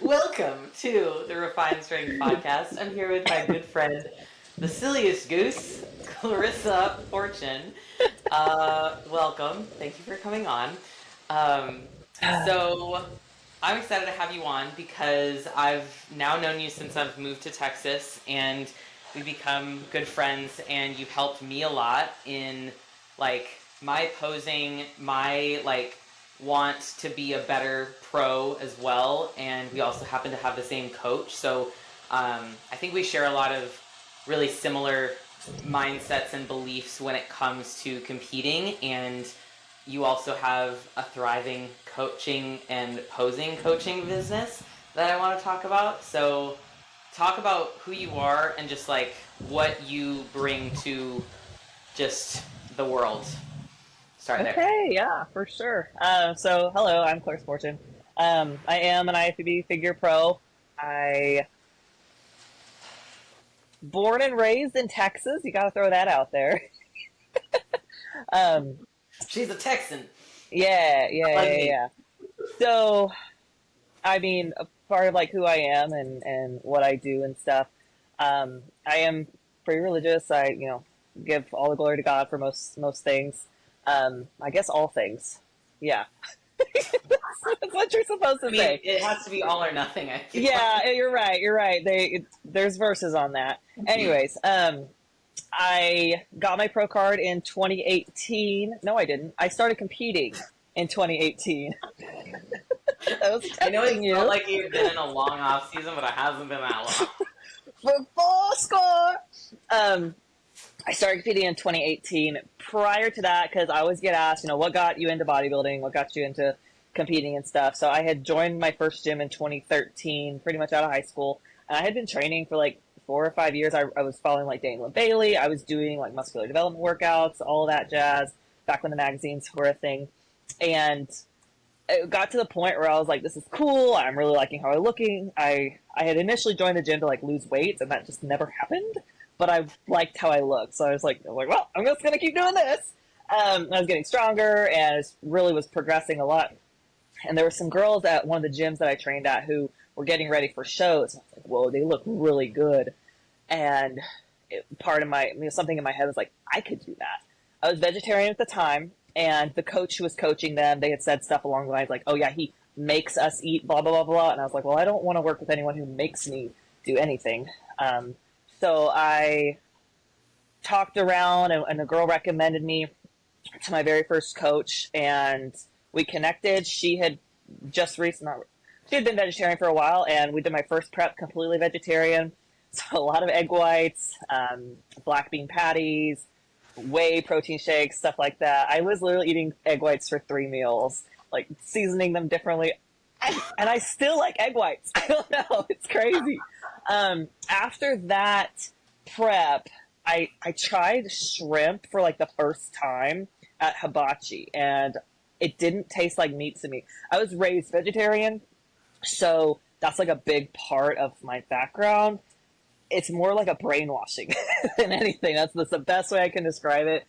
Welcome to the Refined Strength Podcast. I'm here with my good friend, the silliest Goose, Clarissa Fortune. Welcome. Thank you for coming on. So I'm excited to have you on because I've now known you since I've moved to Texas, and we've become good friends, and you've helped me a lot in my posing, my want to be a better pro as well, and we also happen to have the same coach, so I think we share a lot of really similar mindsets and beliefs when it comes to competing, and you also have a thriving coaching and posing coaching business that I want to talk about. So talk about who you are and just what you bring to just the world. Start there. Okay, yeah, for sure. So, hello, I'm Clarissa Fortune. I am an IFBB Figure Pro. Born and raised in Texas. You got to throw that out there. She's a Texan. Yeah. So, I mean, a part of like who I am and what I do and stuff. I am pretty religious. I give all the glory to God for most things. I guess all things. Yeah. That's what you're supposed to say. It has to be all or nothing, I feel. Yeah, you're right. There's verses on that. Anyways, I got my pro card in 2018. No, I didn't. I started competing in 2018. I know it felt like you've been in a long off season, but it hasn't been that long. For full score! I started competing in 2018. Prior to that, because I always get asked, what got you into bodybuilding? What got you into competing and stuff? So I had joined my first gym in 2013, pretty much out of high school. And I had been training for 4 or 5 years. I was following Daniel Bailey. I was doing muscular development workouts, all that jazz, back when the magazines were a thing. And it got to the point where I was like, this is cool. I'm really liking how I'm looking. I had initially joined the gym to lose weight, and that just never happened. But I liked how I looked. So I was like, well, I'm just going to keep doing this. I was getting stronger and it really was progressing a lot. And there were some girls at one of the gyms that I trained at who were getting ready for shows. I was like, whoa, they look really good. And something in my head was like, I could do that. I was vegetarian at the time, and the coach who was coaching them, they had said stuff along the lines like, oh yeah, he makes us eat, blah, blah, blah, blah. And I was like, well, I don't want to work with anyone who makes me do anything. So I talked around, and a girl recommended me to my very first coach, and we connected. She had she had been vegetarian for a while, and we did my first prep completely vegetarian. So a lot of egg whites, black bean patties, whey protein shakes, stuff like that. I was literally eating egg whites for 3 meals, seasoning them differently. And I still like egg whites. I don't know. It's crazy. After that prep, I tried shrimp for the first time at Hibachi, and it didn't taste like meat to me. I was raised vegetarian, so that's a big part of my background. It's more like a brainwashing than anything. That's the best way I can describe it.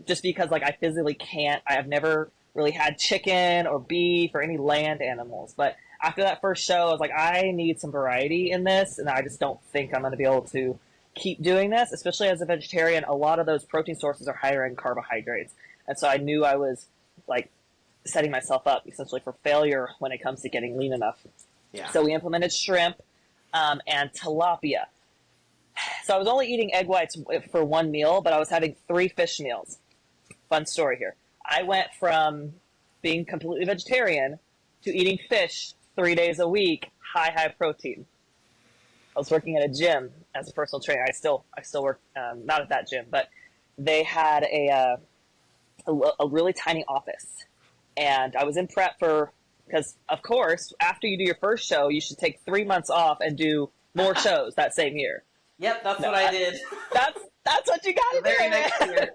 Just because I physically can't. I have never really had chicken or beef or any land animals. But after that first show, I was like, I need some variety in this, and I just don't think I'm going to be able to keep doing this, especially as a vegetarian. A lot of those protein sources are higher in carbohydrates. And so I knew I was setting myself up essentially for failure when it comes to getting lean enough. Yeah. So we implemented shrimp and tilapia. So I was only eating egg whites for 1 meal, but I was having 3 fish meals. Fun story here. I went from being completely vegetarian to eating fish 3 days a week, high protein. I was working at a gym as a personal trainer. I still work, not at that gym, but they had a really tiny office. And I was in prep because of course, after you do your first show, you should take 3 months off and do more shows that same year. Yep, that's what I did. That's what you got to do. Very next year.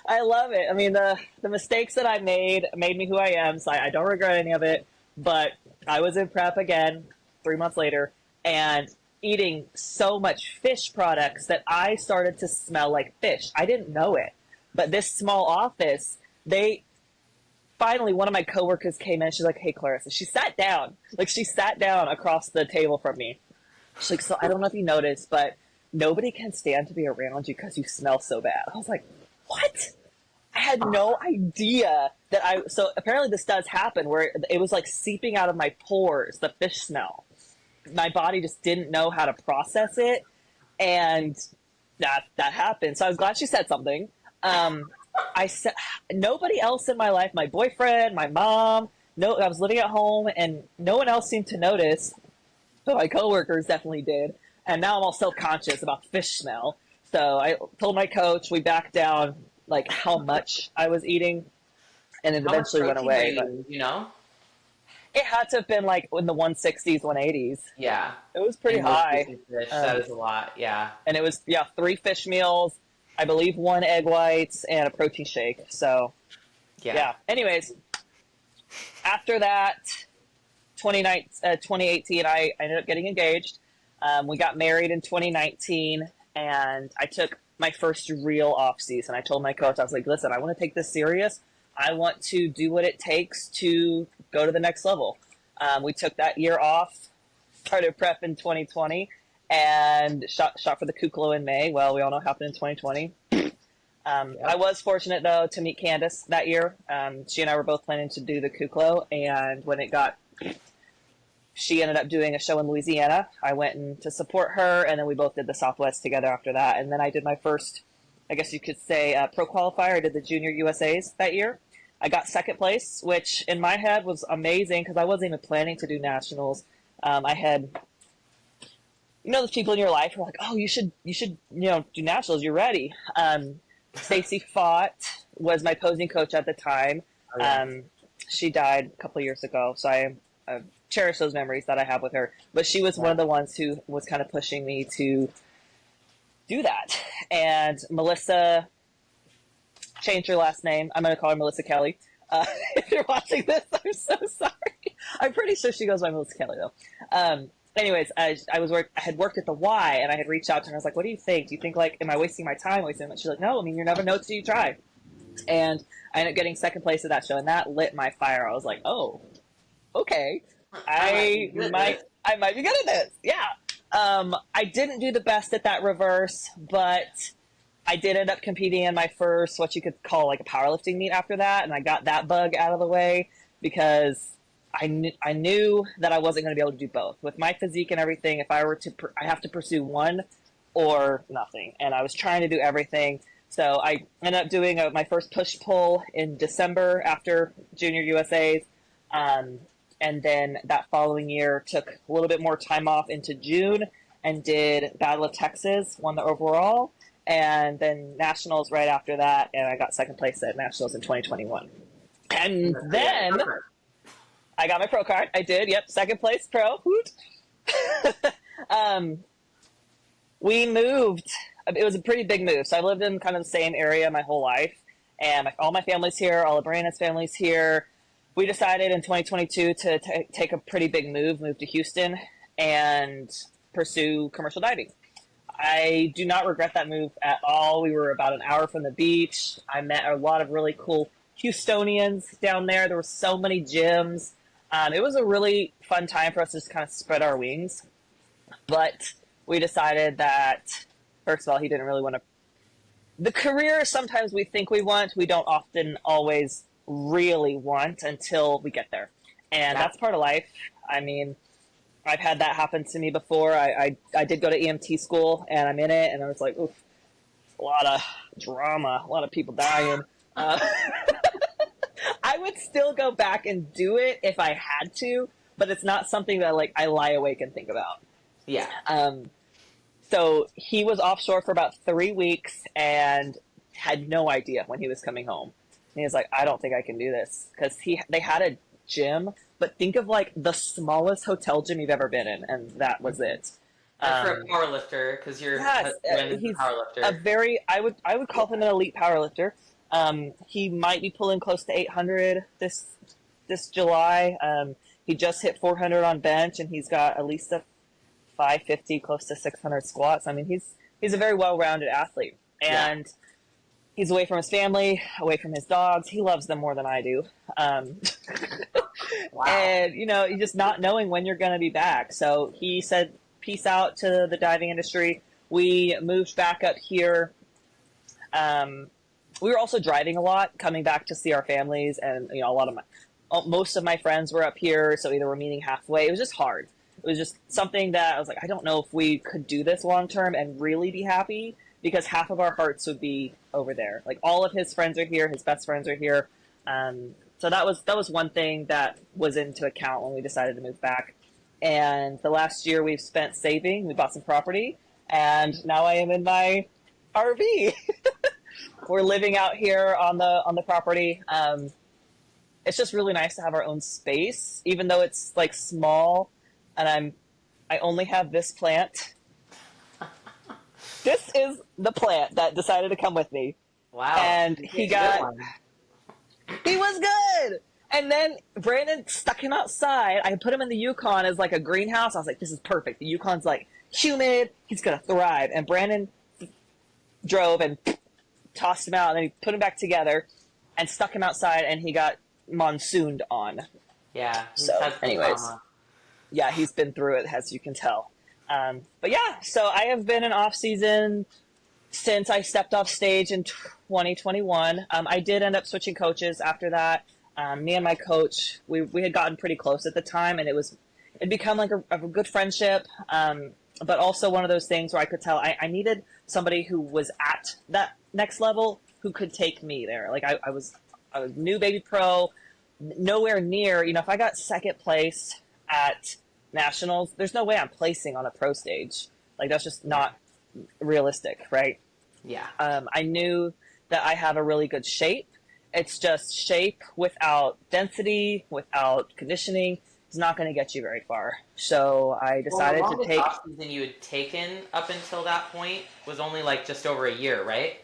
I love it. I mean, the mistakes that I made me who I am, so I don't regret any of it. But I was in prep again 3 months later and eating so much fish products that I started to smell like fish. I didn't know it. But this small office, finally one of my coworkers came in. She's like, "Hey, Clarissa." She sat down. Like, she sat down across the table from me. She's like, "So I don't know if you noticed, but nobody can stand to be around you because you smell so bad." I was like, "What?" I had no idea that so apparently this does happen where it was like seeping out of my pores, the fish smell. My body just didn't know how to process it. And that happened. So I was glad she said something. I said, nobody else in my life, my boyfriend, my mom, no, I was living at home and no one else seemed to notice. But my coworkers definitely did. And now I'm all self-conscious about fish smell. So I told my coach, we backed down like how much I was eating, and it eventually went away. But you know, it had to have been like in the 160s, 180s. Yeah, It was pretty high. Fish, that is a lot. Yeah, and it was 3 fish meals, I believe 1 egg whites, and a protein shake. So yeah. Anyways, after that, 2018, I ended up getting engaged. We got married in 2019, and I took my first real off season. I told my coach, I was like, "Listen, I want to take this serious. I want to do what it takes to go to the next level." We took that year off, started prep in 2020, and shot for the Kuklo in May. Well, we all know what happened in 2020. I was fortunate, though, to meet Candace that year. She and I were both planning to do the Kuklo, and when she ended up doing a show in Louisiana, I went in to support her, and then we both did the Southwest together after that. And then I did my first, I guess you could say, pro qualifier. I did the Junior USAs that year. I got second place, which in my head was amazing because I wasn't even planning to do nationals. I had, those people in your life who are like, "Oh, you should, do nationals. You're ready." Stacy Fott was my posing coach at the time. Oh, yeah. She died a couple of years ago, so I cherish those memories that I have with her. But she was one of the ones who was kind of pushing me to do that. And Melissa changed her last name. I'm going to call her Melissa Kelly. If you're watching this, I'm so sorry. I'm pretty sure she goes by Melissa Kelly, though. Anyways, I had worked at the Y, and I had reached out to her. I was like, "What do you think? Do you think, like, am I wasting my time? She's like, "No, I mean, you never know till you try." And I ended up getting second place at that show, and that lit my fire. I was like, "Oh, okay. I might be good at this." Yeah. I didn't do the best at that reverse, but I did end up competing in my first, what you could call like a powerlifting meet after that. And I got that bug out of the way because I knew that I wasn't going to be able to do both with my physique and everything. If I were to, I have to pursue one or nothing. And I was trying to do everything. So I ended up doing my first push pull in December after Junior USAs. And then that following year took a little bit more time off into June and did Battle of Texas, won the overall, and then Nationals right after that, and I got second place at Nationals in 2021. And then I got my pro card. I did, yep, second place pro. We moved. It was a pretty big move. So I lived in kind of the same area my whole life, and all my family's here, all of Brandon's family's here. We decided in 2022 to take a pretty big move to Houston and pursue commercial diving. I do not regret that move at all. We were about an hour from the beach. I met a lot of really cool Houstonians down there. There were so many gyms. It was a really fun time for us to just kind of spread our wings. But we decided that, first of all, he didn't really want to. The career sometimes we think we want, we don't often always really want until we get there. And that's part of life. I mean, I've had that happen to me before. I did go to EMT school, and I'm in it, and I was like, oof, a lot of drama, a lot of people dying. I would still go back and do it if I had to, but it's not something that like I lie awake and think about. Yeah. So he was offshore for about 3 weeks and had no idea when he was coming home. And he was like, "I don't think I can do this," because they had a gym, but think of like the smallest hotel gym you've ever been in, and that was it. And for a powerlifter, because he's a powerlifter. I would call him an elite powerlifter. He might be pulling close to 800 this July. He just hit 400 on bench, and he's got at least a 550, close to 600 squats. I mean, he's a very well-rounded athlete, and He's away from his family, away from his dogs. He loves them more than I do. Wow. And, you know, you're just not knowing when you're going to be back. So he said, peace out to the diving industry. We moved back up here. We were also driving a lot, coming back to see our families. And, you know, most of my friends were up here. So either we're meeting halfway. It was just hard. It was just something that I was like, I don't know if we could do this long term and really be happy, because half of our hearts would be over there. Like, all of his friends are here. His best friends are here. So that was one thing that was into account when we decided to move back. And the last year we've spent saving. We bought some property, and now I am in my RV. We're living out here on the property. It's just really nice to have our own space, even though it's like small, and I only have this plant. This is the plant that decided to come with me. Wow. And he was good. And then Brandon stuck him outside. I put him in the Yukon as like a greenhouse. I was like, this is perfect. The Yukon's like humid. He's going to thrive. And Brandon drove and tossed him out. And then he put him back together and stuck him outside, and he got monsooned on. Yeah. So anyways, yeah, he's been through it, as you can tell. But yeah, so I have been in off season since I stepped off stage in 2021. I did end up switching coaches after that. Me and my coach, we had gotten pretty close at the time, and it'd become like a good friendship. But also one of those things where I could tell I needed somebody who was at that next level who could take me there. Like I was a new baby pro, nowhere near, you know, if I got second place at nationals, there's no way I'm placing on a pro stage. Like, that's just not realistic, right? Yeah. I knew that I have a really good shape. It's just shape without density, without conditioning, is not going to get you very far. So I decided to take. Off season you had taken up until that point was only like just over a year, right?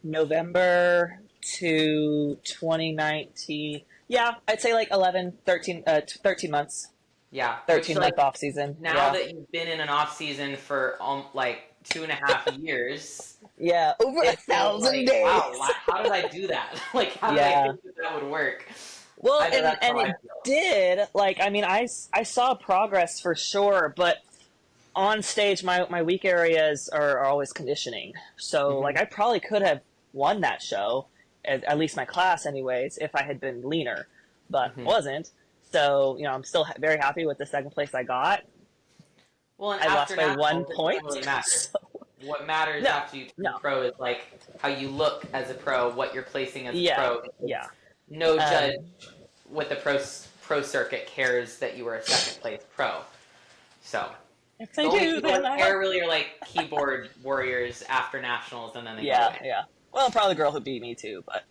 November to 2019. Yeah, I'd say like 13 months. Yeah. 13 month off season. Now that you've been in an off season for like 2.5 years. Yeah, over 1,000 days. Wow, how did I do that? Like, how did I think that would work? Well, and it did. Like, I mean, I saw progress for sure, but on stage, my weak areas are always conditioning. So, like, I probably could have won that show, at least my class anyways, if I had been leaner, but wasn't. So, you know, I'm still very happy with the second place I got. Well, and I lost by 1 point. Really matters. What matters after you turn pro is like how you look as a pro, what you're placing as a pro. Yeah. No judge with the pro circuit cares that you were a second place pro. So if they do, then care really are like keyboard warriors after nationals, and then they go away. Yeah. Well, probably the girl who beat me too, but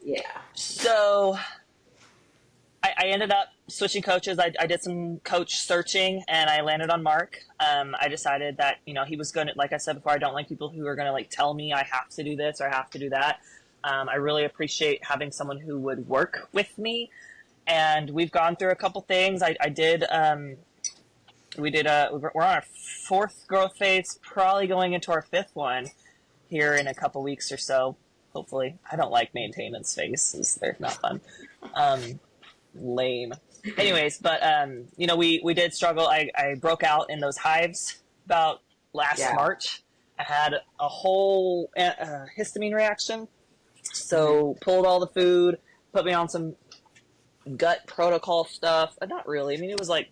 yeah. So I ended up switching coaches. I did some coach searching, and I landed on Mark. I decided that, you know, he was going to, like I said before, I don't like people who are going to like tell me I have to do this or I have to do that. I really appreciate having someone who would work with me, and we've gone through a couple things. We're on our 4th growth phase, probably going into our 5th one here in a couple weeks or so, hopefully. I don't like maintenance phases. They're not fun. Lame. Anyways, but you know, we did struggle. I broke out in those hives about last March. I had a whole histamine reaction, so pulled all the food, put me on some gut protocol stuff. Not really. I mean, it was like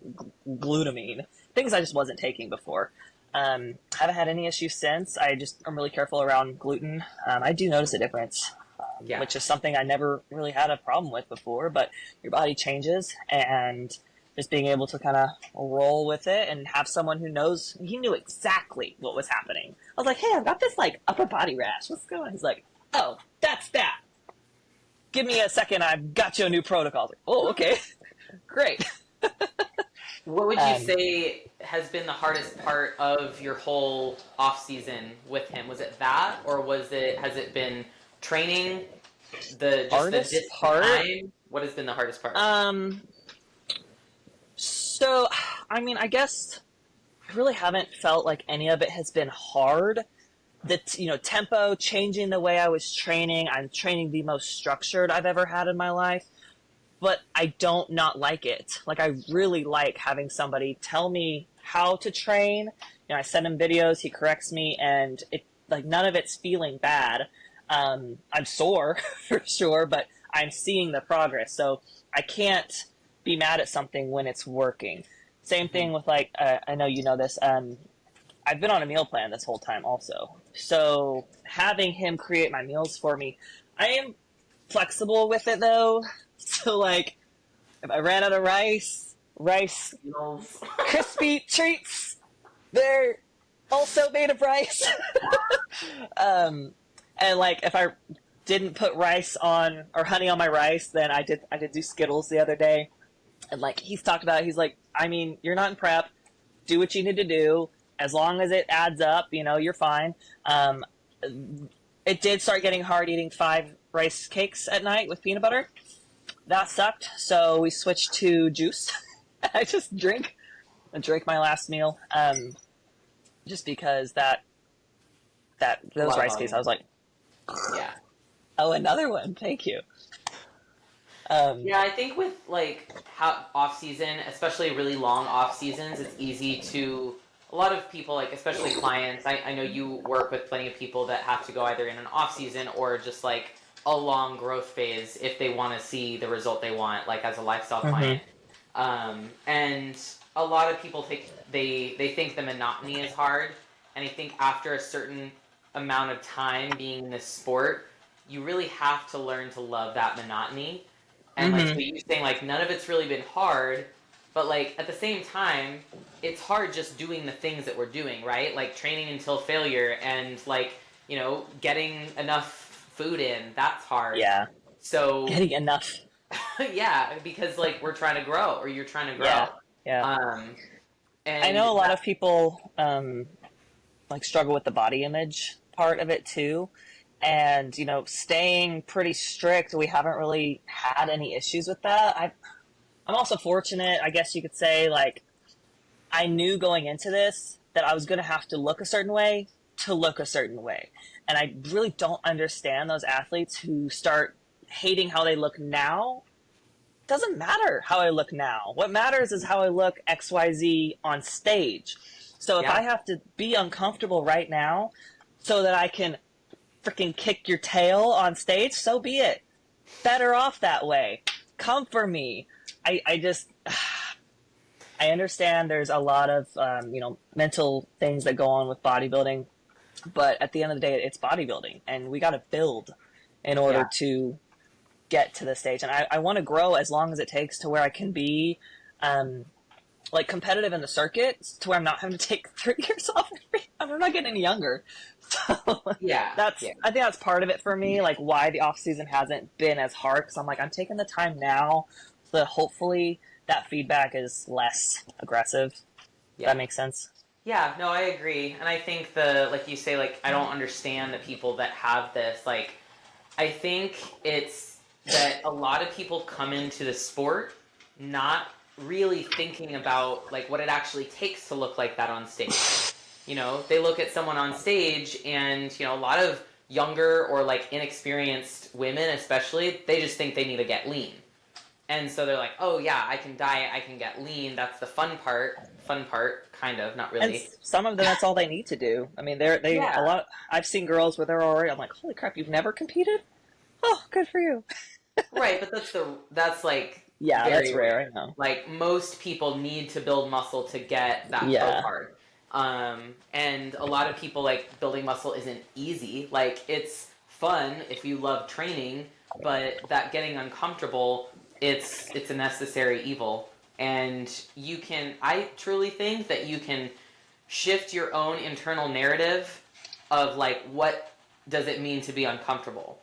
glutamine, things I just wasn't taking before. Haven't had any issues since. I'm really careful around gluten. I do notice a difference. Which is something I never really had a problem with before, but your body changes, and just being able to kind of roll with it and have someone who knows, he knew exactly what was happening. I was like, hey, I've got this like upper body rash. What's going on? He's like, oh, that's that. Give me a second. I've got you a new protocol. I was like, oh, okay. Great. What would you say has been the hardest part of your whole off season with him? Was it that, or has it been training, the part? What has been the hardest part? So, I mean, I guess I really haven't felt like any of it has been hard. the tempo, changing the way I was training. I'm training the most structured I've ever had in my life, but I don't not like it. Like, I really like having somebody tell me how to train. I send him videos, he corrects me, and it, like, none of it's feeling bad. I'm sore for sure, but I'm seeing the progress. So I can't be mad at something when it's working. Same thing with, like, I know you know this. I've been on a meal plan this whole time also. So having him create my meals for me, I am flexible with it though. So, like, if I ran out of rice, Skills. crispy treats, they're also made of rice. And, like, if I didn't put rice on or honey on my rice, then I did do Skittles the other day. And, like, he's talked about it, he's like, I mean, you're not in prep. Do what you need to do. As long as it adds up, you're fine. It did start getting hard eating 5 rice cakes at night with peanut butter. That sucked. So we switched to juice. I just drink my last meal. Just because those rice cakes, I was like, yeah. oh, another one. Thank you. Yeah, I think with, like, how off season, especially really long off seasons, it's easy to, a lot of people, like, especially clients, I know you work with plenty of people that have to go either in an off season or just, like, a long growth phase if they want to see the result they want, like, as a lifestyle client. And a lot of people think they think the monotony is hard, and I think after a certain amount of time being in this sport, you really have to learn to love that monotony. And, like, so you're saying, like, none of it's really been hard, but, like, at the same time, it's hard just doing the things that we're doing, right? Like, training until failure and, like, getting enough food in, that's hard. Yeah. So Getting enough. yeah, because, like, we're trying to grow, or you're trying to grow. Yeah. And I know a lot of people like struggle with the body image part of it too. And, staying pretty strict, we haven't really had any issues with that. I'm also fortunate, I guess you could say, like, I knew going into this that I was going to have to look a certain way to look a certain way. And I really don't understand those athletes who start hating how they look now. It doesn't matter how I look now. What matters is how I look XYZ on stage. So if I have to be uncomfortable right now so that I can freaking kick your tail on stage, so be it. Better off that way. Come for me. I just, I understand there's a lot of, mental things that go on with bodybuilding, but at the end of the day, it's bodybuilding, and we got to build in order to get to the stage. And I want to grow as long as it takes to where I can be, like, competitive in the circuit, to where I'm not having to take 3 years off. I'm not getting any younger. So I think that's part of it for me, like, why the off season hasn't been as hard, because I'm like, I'm taking the time now so that hopefully that feedback is less aggressive. That makes sense. Yeah, no, I agree. And I think like you say, like, I don't understand the people that have this. Like, I think it's that a lot of people come into the sport not really thinking about, like, what it actually takes to look like that on stage. They look at someone on stage, and, a lot of younger or, like, inexperienced women especially, they just think they need to get lean. And so they're like, oh yeah, I can diet, I can get lean, that's the fun part, kind of, not really. And some of them, that's all they need to do. I mean, a lot. I've seen girls where they're already, I'm like, holy crap, you've never competed? Oh, good for you. Right, but that's like, that's rare, I know. Like, most people need to build muscle to get that pro card. And a lot of people, like, building muscle isn't easy. Like, it's fun if you love training, but that getting uncomfortable, it's a necessary evil. And I truly think that you can shift your own internal narrative of, like, what does it mean to be uncomfortable?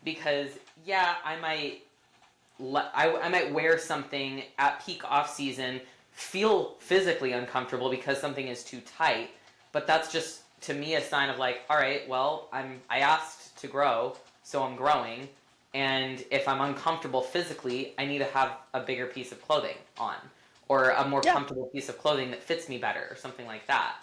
Because, yeah, I might wear something at peak off season, feel physically uncomfortable because something is too tight, but that's just, to me, a sign of, like, all right, well, I asked to grow, so I'm growing, and if I'm uncomfortable physically, I need to have a bigger piece of clothing on, or a more comfortable piece of clothing that fits me better, or something like that.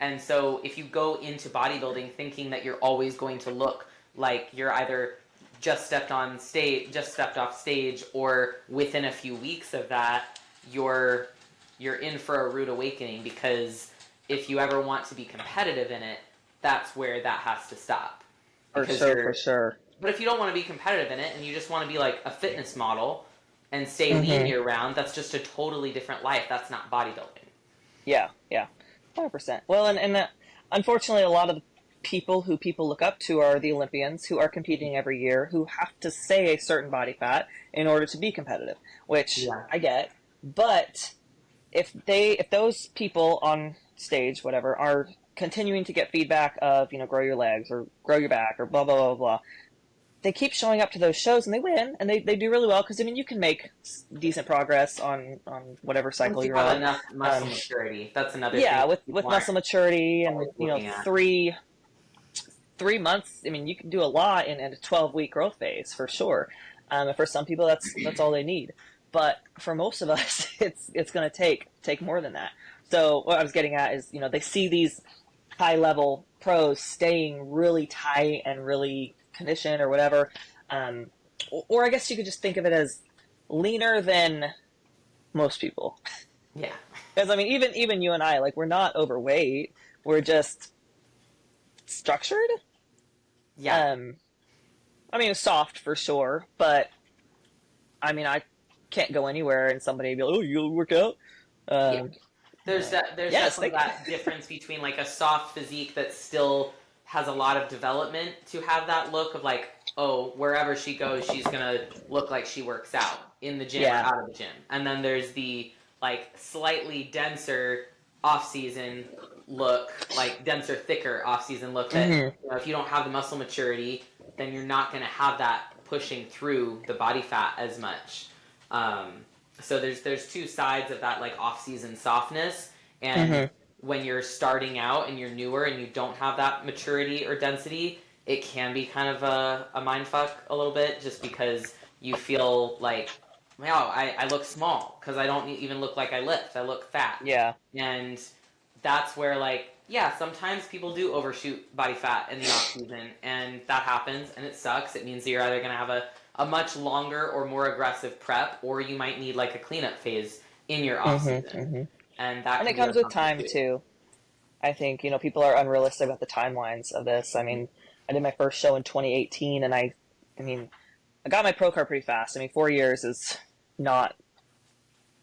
And so if you go into bodybuilding thinking that you're always going to look like you're either just stepped off stage, or within a few weeks of that, you're in for a rude awakening, because if you ever want to be competitive in it, that's where that has to stop. For sure. But if you don't want to be competitive in it and you just want to be like a fitness model and stay lean year round, that's just a totally different life. That's not bodybuilding. Yeah, 100%. Well, and unfortunately, a lot of the people look up to are the Olympians who are competing every year, who have to stay a certain body fat in order to be competitive, which I get. But if those people on stage, whatever, are continuing to get feedback of, grow your legs or grow your back or blah, blah, blah, blah, they keep showing up to those shows and they win and they do really well, because you can make decent progress on whatever cycle you're on. Enough muscle maturity. That's another thing. Yeah, with muscle maturity and 3 months. You can do a lot in a 12-week growth phase for sure. And for some people, that's all they need. But for most of us, it's going to take more than that. So what I was getting at is, they see these high level pros staying really tight and really conditioned or whatever, or I guess you could just think of it as leaner than most people. Yeah, because even you and I, like, we're not overweight, we're just structured. Yeah. Soft for sure, but I can't go anywhere and somebody be like, "Oh, you work out." There's definitely that difference between like a soft physique that still has a lot of development to have that look of like, oh, wherever she goes, she's gonna look like she works out in the gym or out of the gym. And then there's the like slightly denser off-season look, like denser, thicker off-season look that if you don't have the muscle maturity, then you're not gonna have that pushing through the body fat as much. So there's two sides of that, like off-season softness, and when you're starting out and you're newer and you don't have that maturity or density, it can be kind of a mind fuck a little bit, just because you feel like, wow, I look small because I don't even look like I lift. I look fat. Yeah. And that's where, like, yeah, sometimes people do overshoot body fat in the off-season, and that happens, and it sucks. It means that you're either going to have a much longer or more aggressive prep, or you might need like a cleanup phase in your off-season. And it comes with time too. I think, people are unrealistic about the timelines of this. I did my first show in 2018, and I got my pro card pretty fast. 4 years is not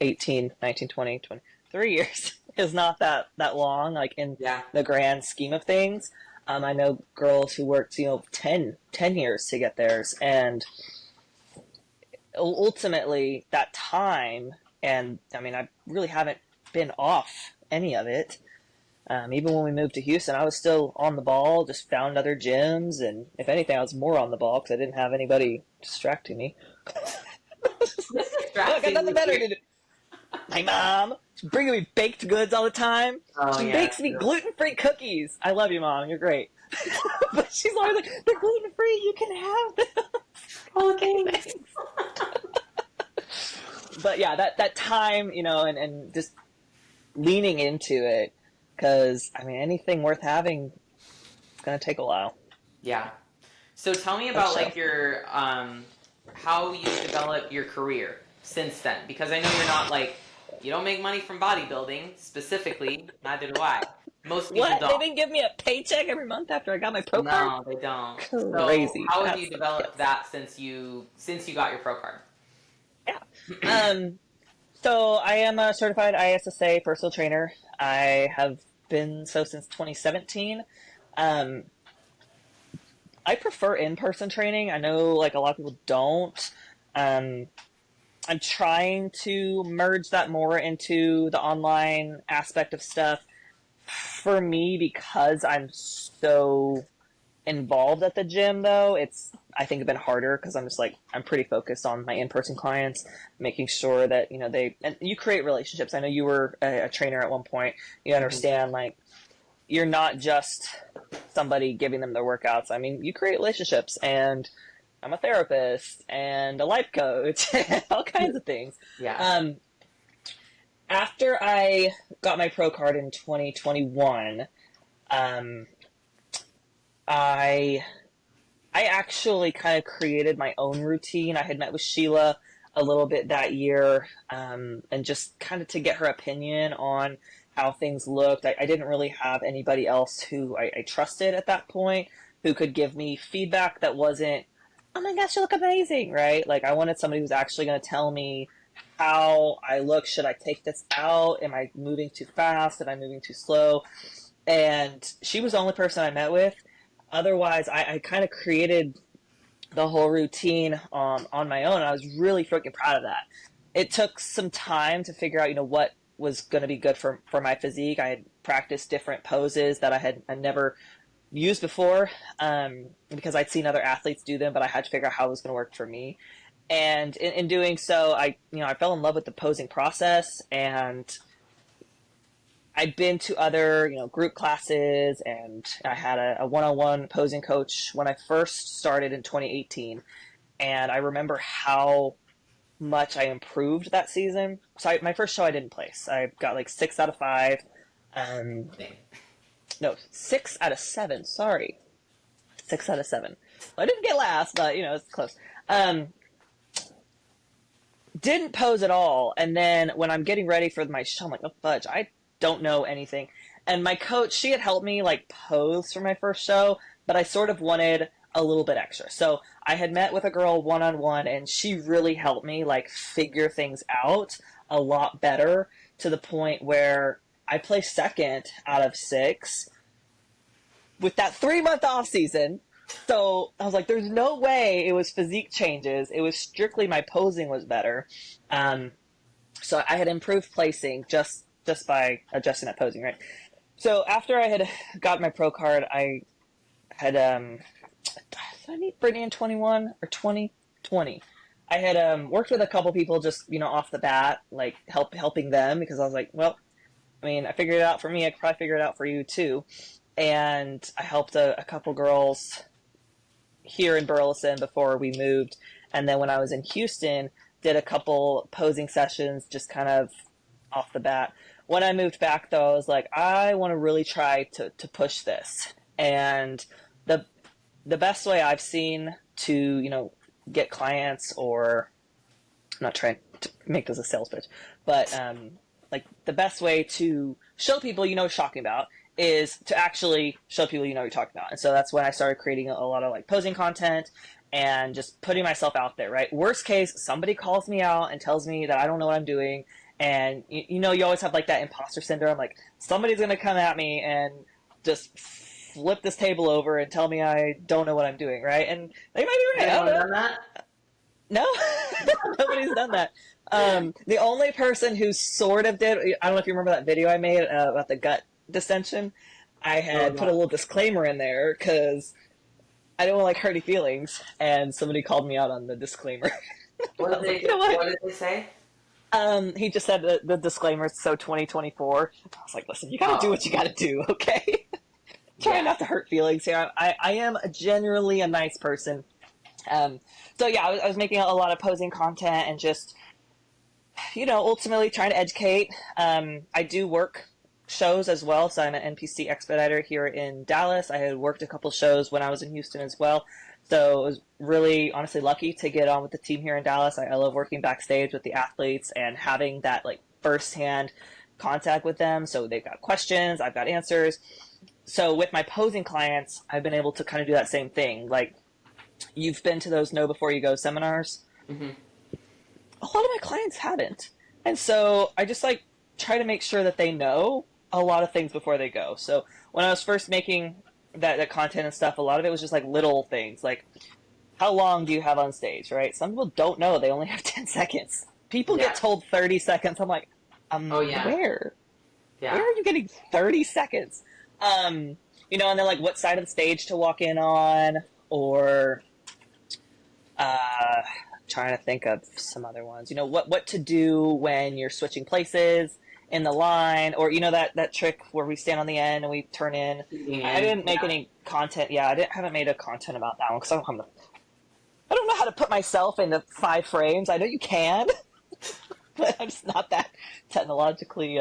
18, 19, 20, 3 years is not that long, like in the grand scheme of things. I know girls who worked, 10 years to get theirs, and ultimately that time, and I really haven't been off any of it. Even when we moved to Houston, I was still on the ball, just found other gyms, and if anything, I was more on the ball because I didn't have anybody distracting me. Look, I got nothing better to do. My mom, she's bringing me baked goods all the time. She bakes me gluten-free cookies. I love you, Mom. You're great. But she's always like, they're gluten-free. You can have them. Okay. But yeah, that time, and just leaning into it, because anything worth having is going to take a while. Yeah. So tell me about like your how you developed your career since then, because I know you're not like, you don't make money from bodybuilding specifically. Neither do I. Most people don't. They didn't give me a paycheck every month after I got my pro card? No, they don't. Crazy. So how have you developed that since you got your pro card? Yeah. So I am a certified ISSA personal trainer. I have been so since 2017. I prefer in-person training. I know like a lot of people don't. I'm trying to merge that more into the online aspect of stuff. For me, because I'm so involved at the gym, though, I think it's been harder because I'm pretty focused on my in-person clients, making sure that, and you create relationships. I know you were a trainer at one point. You understand, like, you're not just somebody giving them their workouts. You create relationships, and I'm a therapist and a life coach, all kinds of things. Yeah. After I got my pro card in 2021, Um, I I actually kind of created my own routine. I had met with Sheila a little bit that year, and just kind of to get her opinion on how things looked. I didn't really have anybody else who I trusted at that point who could give me feedback that wasn't, oh my gosh, you look amazing, right? Like I wanted somebody who's actually going to tell me how I look. Should I take this out? Am I moving too fast? Am I moving too slow? And she was the only person I met with. Otherwise, I kind of created the whole routine on my own. And I was really freaking proud of that. It took some time to figure out, what was going to be good for my physique. I had practiced different poses that I never used before, because I'd seen other athletes do them, but I had to figure out how it was going to work for me. And in doing so, I fell in love with the posing process, and I'd been to other, group classes, and I had a one-on-one posing coach when I first started in 2018. And I remember how much I improved that season. So my first show I didn't place. I got like 6 out of 5. No, 6 out of 7. Sorry, 6 out of 7. Well, I didn't get last, but it's close. Didn't pose at all. And then when I'm getting ready for my show, I'm like, oh fudge, I don't know anything. And my coach, she had helped me like pose for my first show, but I sort of wanted a little bit extra. So I had met with a girl one-on-one, and she really helped me like figure things out a lot better, to the point where I placed 2nd out of 6 with that 3-month off season. So I was like, there's no way it was physique changes. It was strictly my posing was better. So I had improved placing just by adjusting that posing, right? So after I had got my pro card, I had, did I meet Brittany in 21 or 2020? I had worked with a couple people just, off the bat, like helping them, because I was like, well, I mean, I figured it out for me. I could probably figure it out for you too. And I helped a couple girls here in Burleson before we moved. And then when I was in Houston, did a couple posing sessions just kind of off the bat. When I moved back, though, I was like, I want to really try to push this. And the best way I've seen to, get clients, or I'm not trying to make this a sales pitch, but like the best way to show people what you're talking about is to actually show people what you're talking about. And so that's when I started creating a lot of like posing content and just putting myself out there, right? Worst case, somebody calls me out and tells me that I don't know what I'm doing. And you always have like that imposter syndrome, like somebody's going to come at me and just flip this table over and tell me I don't know what I'm doing, right? And they might be right. I don't know. Done that? No, nobody's done that. The only person who sort of did, I don't know if you remember that video I made about the gut distension. I had put a little disclaimer in there because I didn't want like hurty feelings, and somebody called me out on the disclaimer. What did they say? He just said the disclaimer is so 2024. I was like, listen, you gotta do what you gotta do, okay? Try not to hurt feelings here. I am genuinely a nice person. So yeah, I was making a lot of posing content and just, ultimately trying to educate. I do work shows as well, so I'm an NPC expediter here in Dallas. I had worked a couple shows when I was in Houston as well, so I was really honestly lucky to get on with the team here in Dallas. I love working backstage with the athletes and having that like firsthand contact with them. So they've got questions, I've got answers. So with my posing clients, I've been able to kind of do that same thing. Like, you've been to those Know Before You Go seminars. Mm-hmm. A lot of my clients haven't. And so I just like try to make sure that they know a lot of things before they go. So when I was first making that content and stuff, a lot of it was just like little things, like how long do you have on stage, right? Some people don't know. They only have 10 seconds. People get told 30 seconds. I'm like, where? Yeah. Where are you getting 30 seconds? And then like what side of the stage to walk in on, or trying to think of some other ones. What to do when you're switching places in the line, or that trick where we stand on the end and we turn in. I didn't make any content. Yeah, I haven't made a content about that one because I don't know how to put myself into 5 frames. I know you can, but I'm just not that technologically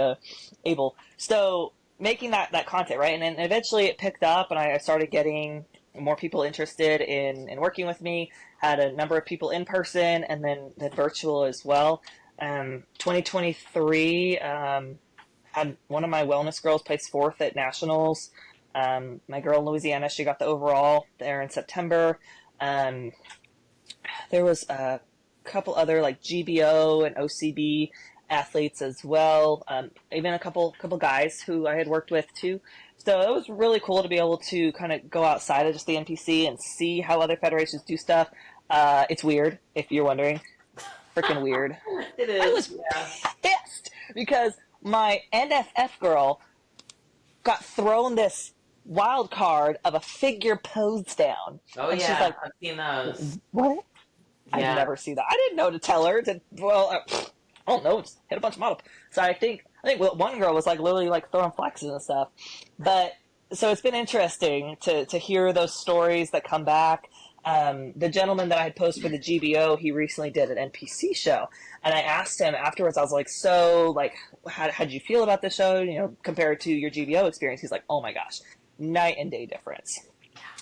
able. So making that content, right? And then eventually it picked up, and I started getting more people interested in working with me. Had a number of people in person, and then virtual as well. 2023, had one of my wellness girls place fourth at nationals. My girl in Louisiana, she got the overall there in September. There was a couple other like GBO and OCB athletes as well. Even a couple guys who I had worked with too. So it was really cool to be able to kind of go outside of just the NPC and see how other federations do stuff. It's weird, if you're wondering. Freaking weird. It is. I was pissed because my NFF girl got thrown this wild card of a figure pose down. Oh, and yeah. She's like, I've seen those. what? Yeah. I'd never see that. I didn't know to tell her to, I don't know, just hit a bunch of model. So I think one girl was like literally like throwing flexes and stuff. But so it's been interesting to hear those stories that come back. The gentleman that I had posed for the GBO, he recently did an NPC show, and I asked him afterwards. I was like, "So, like, how did you feel about the show? You know, compared to your GBO experience?" He's like, "Oh my gosh, night and day difference."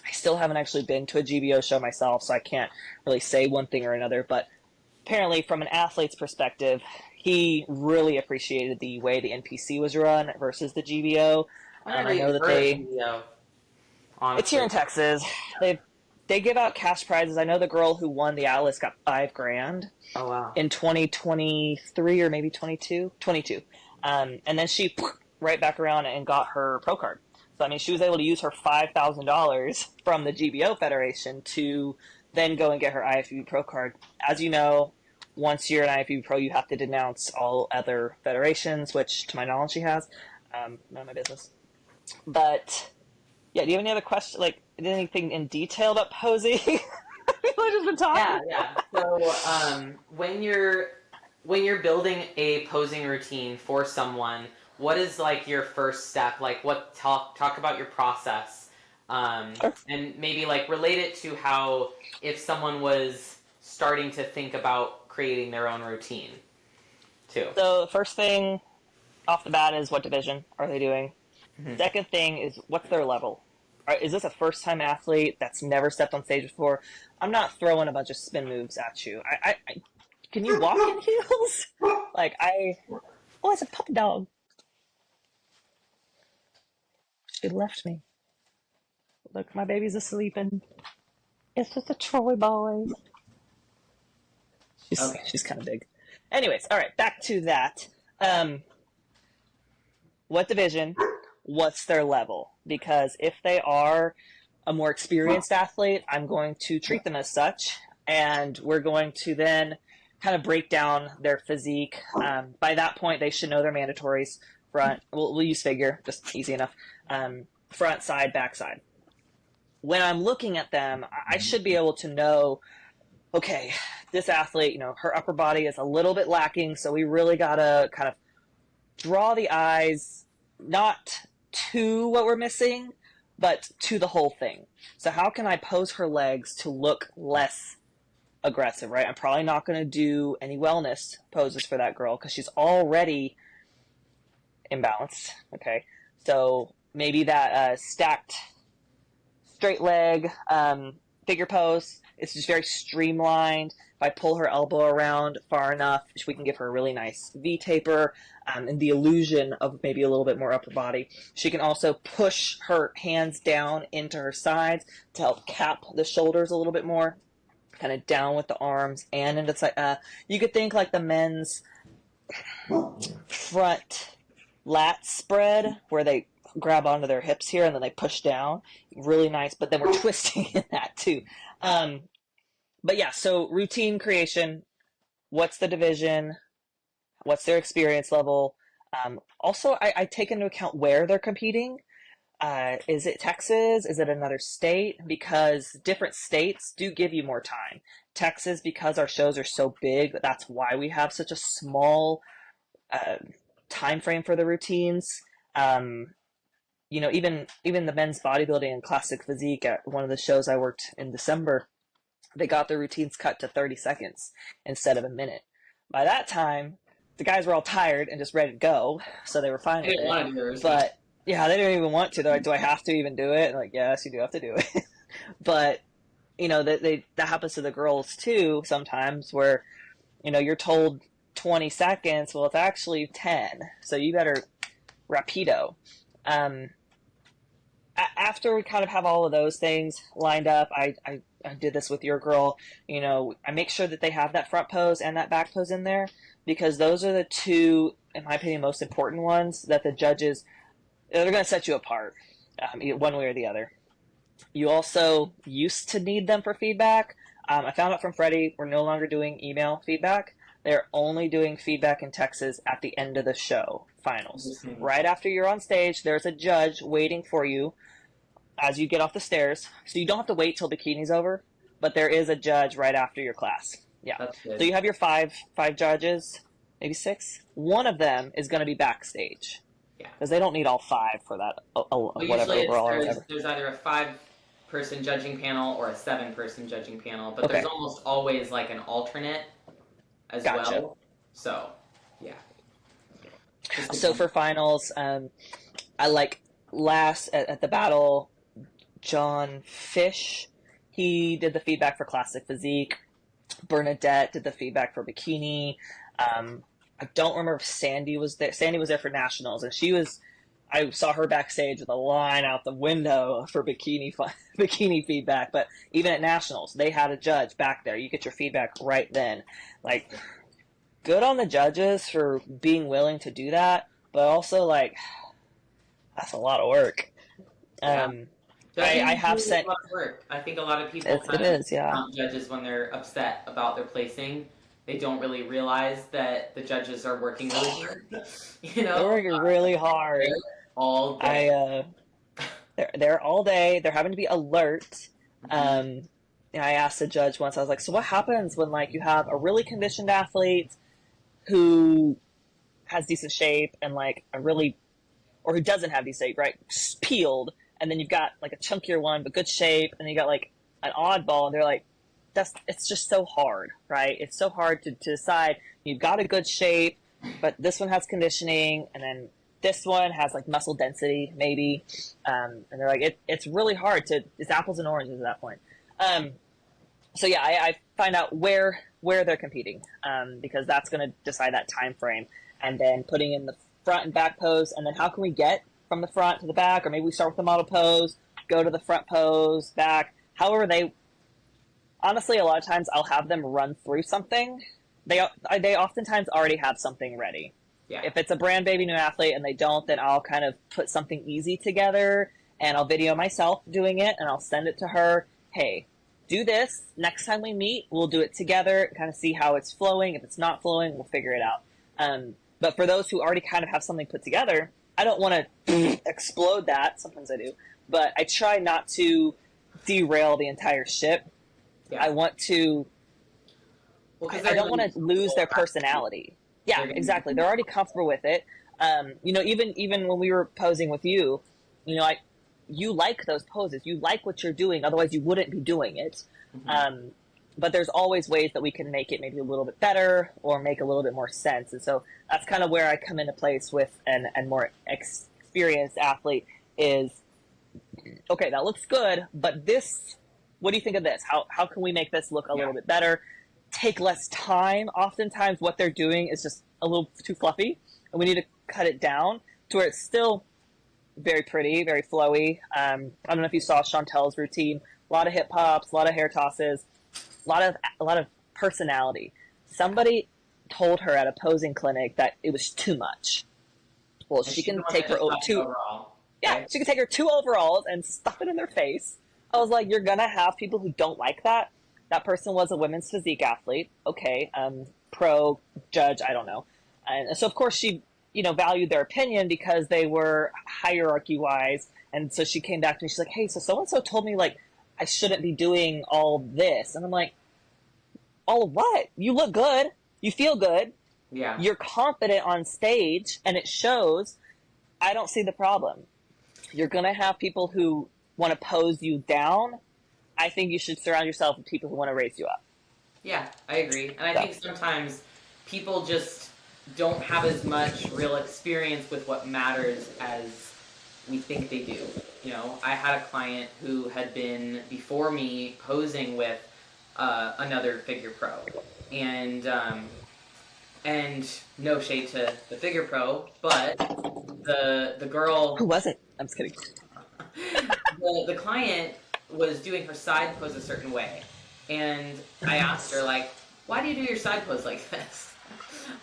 I still haven't actually been to a GBO show myself, so I can't really say one thing or another. But apparently, from an athlete's perspective, he really appreciated the way the NPC was run versus the GBO. I know that GBO, it's here in Texas. They give out cash prizes. I know the girl who won the Atlas got $5,000. Oh, wow. In 2023 or maybe 22. And then she right back around and got her pro card. So, I mean, she was able to use her $5,000 from the GBO Federation to then go and get her IFBB pro card. As you know, once you're an IFBB pro, you have to denounce all other federations, which to my knowledge she has. None of my business. But, yeah, do you have any other questions? Like, anything in detail about posing? I've just been talking. Yeah. So, when you're building a posing routine for someone, what is like your first step? Like, talk about your process, Sure. and maybe like relate it to how if someone was starting to think about creating their own routine, too. So, first thing off the bat is what division are they doing? Mm-hmm. Second thing is what's their level? Is this a first-time athlete that's never stepped on stage before? I'm not throwing a bunch of spin moves at you. I can you walk in heels? Oh, it's a puppy dog. She left me. Look, my baby's asleep, and it's just a Troy boy. She's kind of big. Anyways, all right, back to that. What division? What's their level? Because if they are a more experienced athlete, I'm going to treat them as such, and we're going to then kind of break down their physique. By that point, they should know their mandatories. Front, we'll use figure, just easy enough. Front, side, back side. When I'm looking at them, I should be able to know, okay, this athlete, you know, her upper body is a little bit lacking, so we really gotta kind of draw the eyes, not to what we're missing, but to the whole thing. So how can I pose her legs to look less aggressive, right? I'm probably not going to do any wellness poses for that girl because she's already imbalanced, okay? So maybe that stacked straight leg figure pose, it's just very streamlined. If I pull her elbow around far enough, we can give her a really nice V-taper and the illusion of maybe a little bit more upper body. She can also push her hands down into her sides to help cap the shoulders a little bit more, kind of down with the arms and into the side. You could think like the men's front lat spread where they grab onto their hips here and then they push down. Really nice, but then we're twisting in that too. But yeah, so routine creation, what's the division, what's their experience level. Also, I take into account where they're competing. Is it Texas? Is it another state? Because different states do give you more time. Texas, because our shows are so big, that's why we have such a small time frame for the routines. You know, even the men's bodybuilding and classic physique at one of the shows I worked in December, they got their routines cut to 30 seconds instead of a minute. By that time, the guys were all tired and just ready to go, so they were fine with it. But Yeah, they don't even want to. They're like, do I have to even do it? And like, yes, you do have to do it. But, that happens to the girls too sometimes where, you're told 20 seconds. Well, it's actually 10. So you better rapido. Um, After we kind of have all of those things lined up, I did this with your girl. I make sure that they have that front pose and that back pose in there because those are the two, in my opinion, most important ones that the judges, they're going to set you apart one way or the other. You also used to need them for feedback. I found out from Freddie, we're no longer doing email feedback. They're only doing feedback and texts at the end of the show, finals. Right after you're on stage, there's a judge waiting for you as you get off the stairs. So you don't have to wait till bikini's over, but there is a judge right after your class. Yeah. So you have your five judges, maybe six. One of them is going to be backstage. Yeah. Because they don't need all five for that, whatever overall. There's either a 5-person judging panel or a 7-person judging panel, but there's almost always like an alternate as well. So, yeah. So for finals, I like last at the battle, John Fish, he did the feedback for classic physique. Bernadette did the feedback for bikini. I don't remember if Sandy was there. Sandy was there for nationals, and I saw her backstage with a line out the window for bikini feedback. But even at nationals, they had a judge back there. You get your feedback right then. Like, good on the judges for being willing to do that, but also like that's a lot of work. Yeah. I have sent. A lot of work. I think a lot of people judges when they're upset about their placing. They don't really realize that the judges are working really hard. They're working really hard. All day. They're all day. They're having to be alert. I asked the judge once. I was like, "So what happens when like you have a really conditioned athlete who has decent shape and like or who doesn't have decent shape, right? Peeled, and then you've got like a chunkier one but good shape, and then you got like an oddball, and they're like." It's just so hard, right? It's so hard to decide. You've got a good shape, but this one has conditioning, and then this one has like muscle density, maybe. And they're like, it's really hard it's apples and oranges at that point. So yeah, I find out where they're competing, because that's going to decide that time frame, and then putting in the front and back pose, and then how can we get from the front to the back, or maybe we start with the model pose, go to the front pose, back, however they. Honestly, a lot of times I'll have them run through something. They oftentimes already have something ready. Yeah. If it's a brand baby new athlete and they don't, then I'll kind of put something easy together and I'll video myself doing it and I'll send it to her. Hey, do this. Next time we meet, we'll do it together, kind of see how it's flowing. If it's not flowing, we'll figure it out. But for those who already kind of have something put together, I don't want to explode that. Sometimes I do. But I try not to derail the entire ship. Yeah. I want to. I don't want to lose their personality. Yeah, exactly. They're already comfortable with it. Even when we were posing with you, you like those poses. You like what you're doing. Otherwise, you wouldn't be doing it. Mm-hmm. But there's always ways that we can make it maybe a little bit better or make a little bit more sense. And so that's kind of where I come into place with an more experienced athlete is, okay, that looks good, but this. What do you think of this? How can we make this look a little bit better? Take less time. Oftentimes what they're doing is just a little too fluffy, and we need to cut it down to where it's still very pretty, very flowy. I don't know if you saw Chantel's routine. A lot of hip hops, a lot of hair tosses, a lot of personality. Somebody told her at a posing clinic that it was too much. Well, she can take her overall. Yeah, right? She can take her 2 overalls and stuff it in their face. I was like, you're going to have people who don't like that. That person was a women's physique athlete. Okay. Pro judge, I don't know. And so, of course, she, valued their opinion because they were hierarchy-wise. And so she came back to me. She's like, hey, so so-and-so told me, like, I shouldn't be doing all this. And I'm like, all of what? You look good. You feel good. Yeah. You're confident on stage, and it shows. I don't see the problem. You're going to have people who want to pose you down. I think you should surround yourself with people who want to raise you up. Yeah, I agree. And I think sometimes people just don't have as much real experience with what matters as we think they do. I had a client who had been before me posing with another Figure Pro, and no shade to the Figure Pro, but the Who girl, was it? I'm just kidding. the client was doing her side pose a certain way, and I asked her, like, why do you do your side pose like this?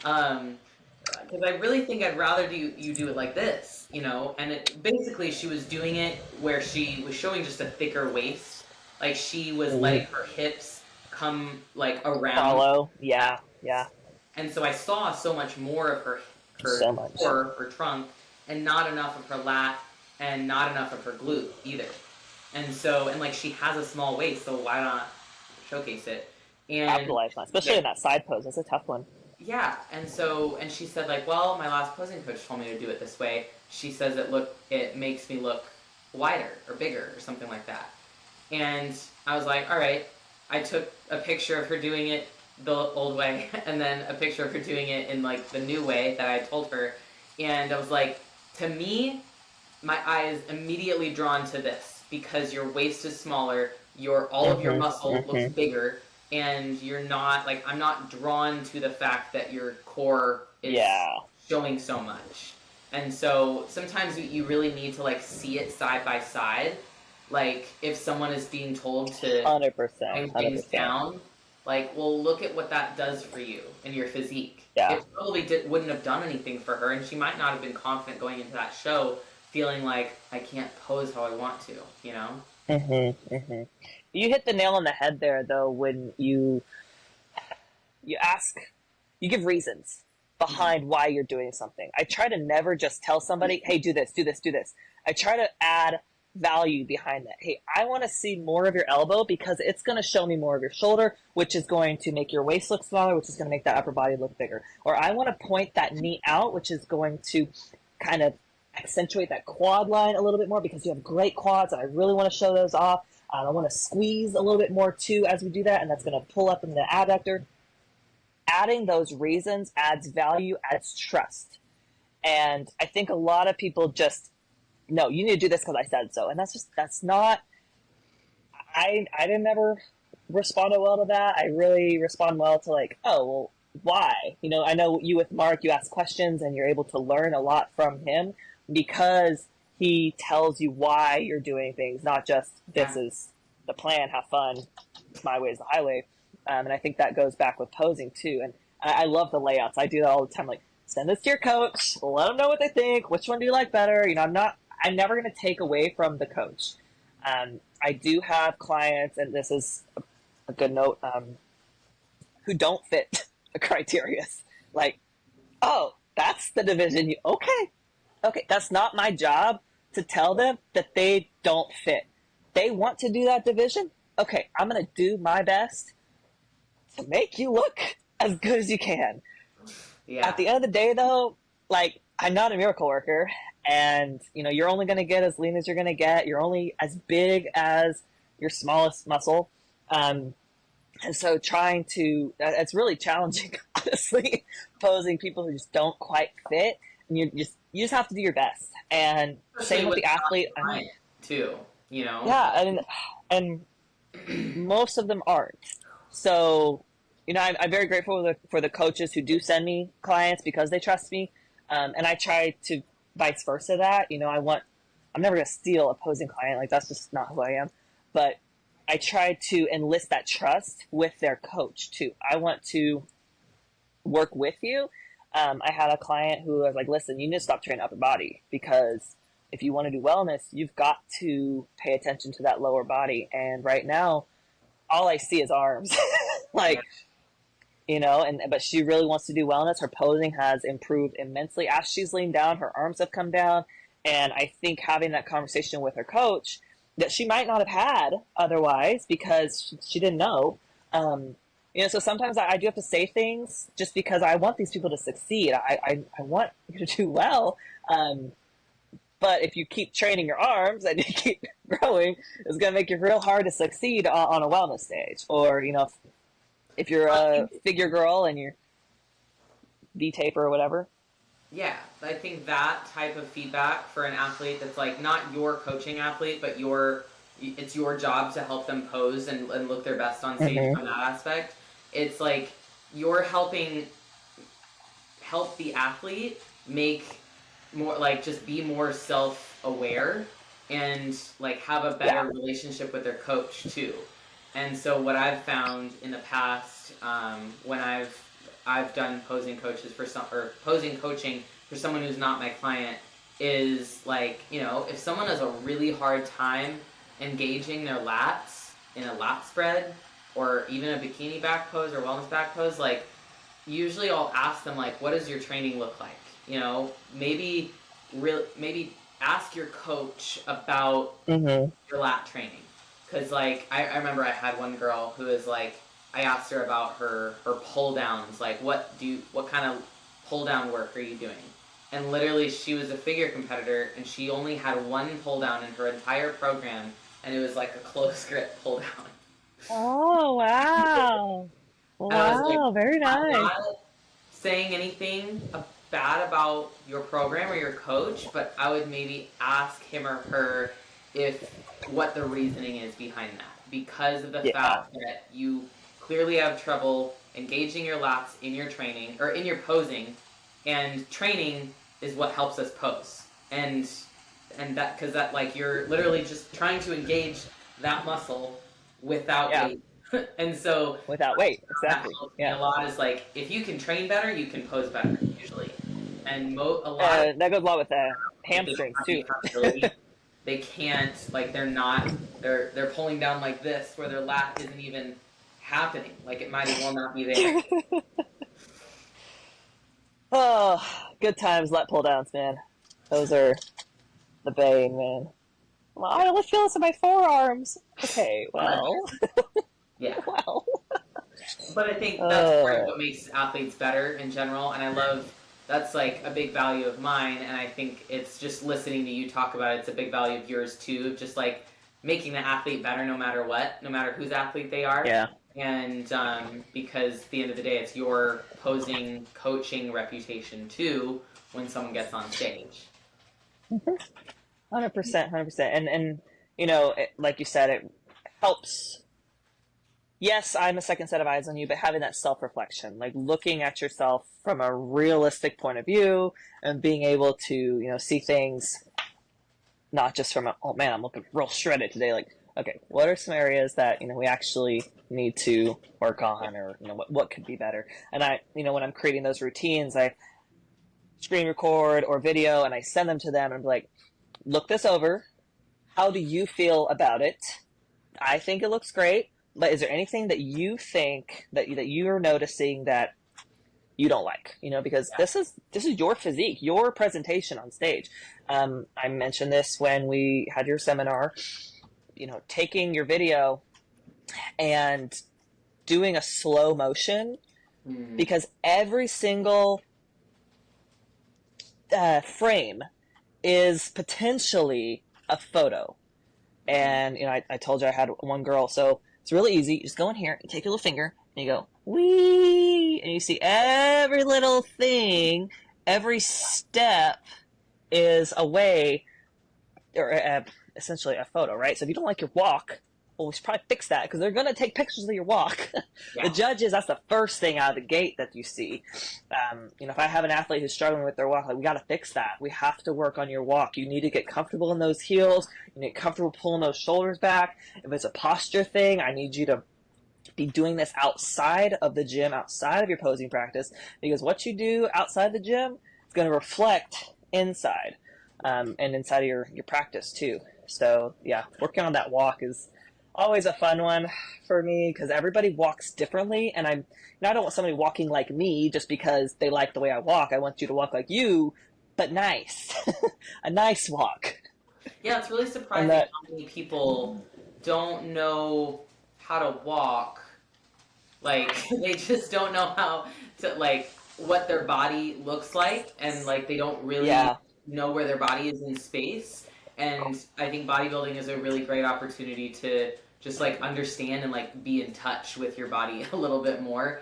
Because I really think I'd rather you do it like this, and basically she was doing it where she was showing just a thicker waist, like she was letting her hips come like around. Follow, yeah. And so I saw so much more of her So much. core, her trunk, and not enough of her lat, and not enough of her glute either. And like she has a small waist, so why not showcase it? And capitalize on, especially in that side pose. That's a tough one. Yeah, and she said, like, well, my last posing coach told me to do it this way. She says it makes me look wider or bigger or something like that. And I was like, all right. I took a picture of her doing it the old way, and then a picture of her doing it in like the new way that I told her. And I was like, to me, my eye is immediately drawn to this because your waist is smaller, all of your muscle looks bigger, and you're not like, I'm not drawn to the fact that your core is showing so much. And so sometimes you really need to like see it side by side. Like if someone is being told to 100%, bring things down, like, well, look at what that does for you and your physique. Yeah. It probably wouldn't have done anything for her, and she might not have been confident going into that show, feeling like I can't pose how I want to. You hit the nail on the head there, though, when you give reasons behind why you're doing something. I try to never just tell somebody, hey, do this, do this, do this. I try to add value behind that. Hey, I want to see more of your elbow because it's going to show me more of your shoulder, which is going to make your waist look smaller, which is going to make that upper body look bigger. Or I want to point that knee out, which is going to kind of accentuate that quad line a little bit more because you have great quads and I really want to show those off. I want to squeeze a little bit more too as we do that, and that's going to pull up in the adductor. Adding those reasons adds value, adds trust. And I think a lot of people just, no, you need to do this because I said so. And that's not, I didn't ever respond well to that. I really respond well to like, oh, well, why? I know you with Mark, you ask questions and you're able to learn a lot from him because he tells you why you're doing things, not just this is the plan, have fun, my way is the highway. And I think that goes back with posing too. And I love the layouts. I do that all the time. Like, send this to your coach, let them know what they think. Which one do you like better? I'm never going to take away from the coach. I do have clients, and this is a good note, who don't fit the criteria. Like, oh, that's the division. Okay. That's not my job to tell them that they don't fit. They want to do that division. Okay, I'm going to do my best to make you look as good as you can. Yeah. At the end of the day, though, like, I'm not a miracle worker, and you're only going to get as lean as you're going to get. You're only as big as your smallest muscle, and so it's really challenging, honestly, posing people who just don't quite fit, and you just have to do your best. And same with the athlete too. Yeah, and most of them aren't. So, I'm very grateful for the coaches who do send me clients because they trust me. And I try to vice versa that, I'm never going to steal a posing client. Like, that's just not who I am. But I try to enlist that trust with their coach too. I want to work with you. I had a client who was like, listen, you need to stop training upper body because if you want to do wellness, you've got to pay attention to that lower body. And right now, all I see is arms. Like, but she really wants to do wellness. Her posing has improved immensely. As she's leaned down, her arms have come down. And I think having that conversation with her coach that she might not have had otherwise because she didn't know. So sometimes I do have to say things just because I want these people to succeed. I want you to do well. But if you keep training your arms and you keep growing, it's going to make it real hard to succeed on a wellness stage. Or, if you're a figure girl and you're V-taper or whatever. Yeah, I think that type of feedback for an athlete that's like not your coaching athlete, but it's your job to help them pose and look their best on stage Mm-hmm. from that aspect. It's like you're help the athlete make more, like, just be more self-aware and like have a Yeah. better relationship with their coach too. And so what I've found in the past, when I've done posing coaches for some, or posing coaching for someone who's not my client, is like, if someone has a really hard time engaging their lats in a lat spread or even a bikini back pose or wellness back pose, like, usually I'll ask them, like, what does your training look like? Maybe maybe ask your coach about Mm-hmm. your lat training. Because, like, I remember I had one girl who was like, I asked her about her pull downs, like, what kind of pull down work are you doing? And literally, she was a figure competitor, and she only had one pull down in her entire program, and it was like a close grip pull down. Oh, wow. And I was like, Wow, very I'm nice. not saying anything bad about your program or your coach, but I would maybe ask him or her if what the reasoning is behind that, because of the Yeah. fact that you clearly have trouble engaging your lats in your training or in your posing, and training is what helps us pose. And that, because that, like, you're literally just trying to engage that muscle without Yeah. weight. And so Without weight. that Exactly. helps me Yeah. a lot, is like, if you can train better, you can pose better usually. And a lot of That goes a lot with if they don't hamstrings have the too. accountability, they can't, like, they're pulling down like this where their lat isn't even happening. Like, it might as well not be there. Oh, good times lat pull downs, man. Those are the bane, man. Well, Yeah. I only feel this in my forearms. Okay, But well, yeah. well. But I think that's part of Uh, what makes athletes better in general, and I love that's like a big value of mine, and I think it's just listening to you talk about it, it's a big value of yours too, just like making the athlete better no matter what, no matter whose athlete they are. yeah. And because at the end of the day, it's your posing coaching reputation too when someone gets on stage. 100%, 100%. And like you said, it helps. Yes, I'm a second set of eyes on you, but having that self reflection, like looking at yourself from a realistic point of view and being able to, see things not just from oh man, I'm looking real shredded today. Like, okay, what are some areas that, we actually need to work on, or, what could be better? And when I'm creating those routines, I screen record or video and I send them to them and be like, look this over. How do you feel about it? I think it looks great, but is there anything that you think that you're noticing that you don't like? Because Yeah. this is your physique, your presentation on stage. I mentioned this when we had your seminar. Taking your video and doing a slow motion, Mm. because every single frame is potentially a photo. Mm. And I told you I had one girl, so it's really easy. You just go in here, you take your little finger, and you go wee, and you see every little thing, every step is a way, or essentially a photo, right? So if you don't like your walk, well, we should probably fix that, because they're going to take pictures of your walk. The Yeah. judges, that's the first thing out of the gate that you see. If I have an athlete who's struggling with their walk, like, we got to fix that. We have to work on your walk. You need to get comfortable in those heels. You need to get comfortable pulling those shoulders back. If it's a posture thing, I need you to be doing this outside of the gym, outside of your posing practice, because what you do outside the gym is going to reflect inside, and inside of your practice too. So yeah, working on that walk is always a fun one for me, because everybody walks differently, and I don't want somebody walking like me just because they like the way I walk. I want you to walk like you, but nice. A nice walk. Yeah, it's really And surprising that, how many people don't know how to walk. Like, they just don't know how to, like, what their body looks like, and like they don't really yeah. know where their body is in space. And I think bodybuilding is a really great opportunity to just like understand and like be in touch with your body a little bit more.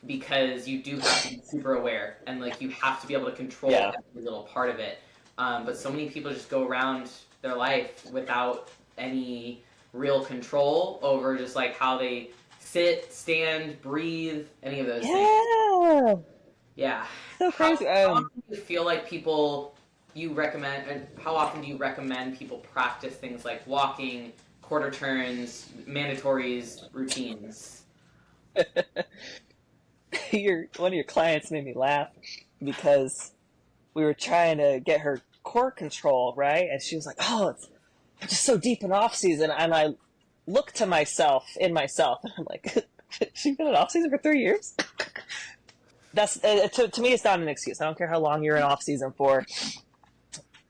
because you do have to be super aware and like you have to be able to control every little part of it. But so many people just go around their life without any real control over just like how they sit, stand, breathe, any of those things. Yeah. So crazy. How often do you feel like you recommend, and how often do you recommend people practice things like walking, quarter turns, mandatories, routines? One of your clients made me laugh because we were trying to get her core control, right? And she was like, "Oh, it's just so deep in off season." And I looked to myself, and I'm like, "She's been in off season for 3 years." That's to me, it's not an excuse. I don't care how long you're in off season for.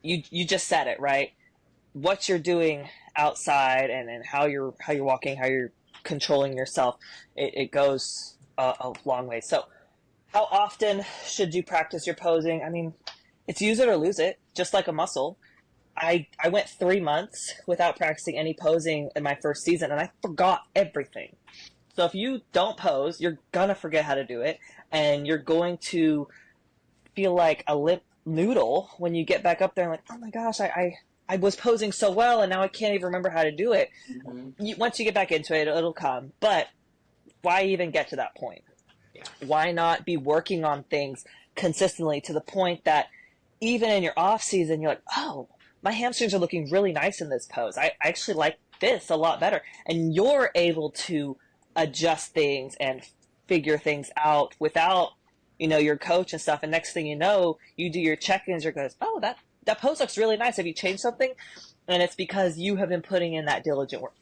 You just said it, right? What you're doing outside and how you're walking, how you're controlling yourself, it goes a long way. So how often should you practice your posing? I mean, it's use it or lose it, just like a muscle. I went 3 months without practicing any posing in my first season, and I forgot everything. So if you don't pose, you're gonna forget how to do it, and you're going to feel like a limp noodle when you get back up there and like, oh my gosh, I was posing so well, and now I can't even remember how to do it. Mm-hmm. Once you get back into it, it'll come. But why even get to that point? Yeah. Why not be working on things consistently to the point that even in your off season, you're like, oh, my hamstrings are looking really nice in this pose. I actually like this a lot better. And you're able to adjust things and figure things out without, your coach and stuff. And next thing you know, you do your check-ins, you're going, oh, that pose looks really nice. Have you changed something? And it's because you have been putting in that diligent work.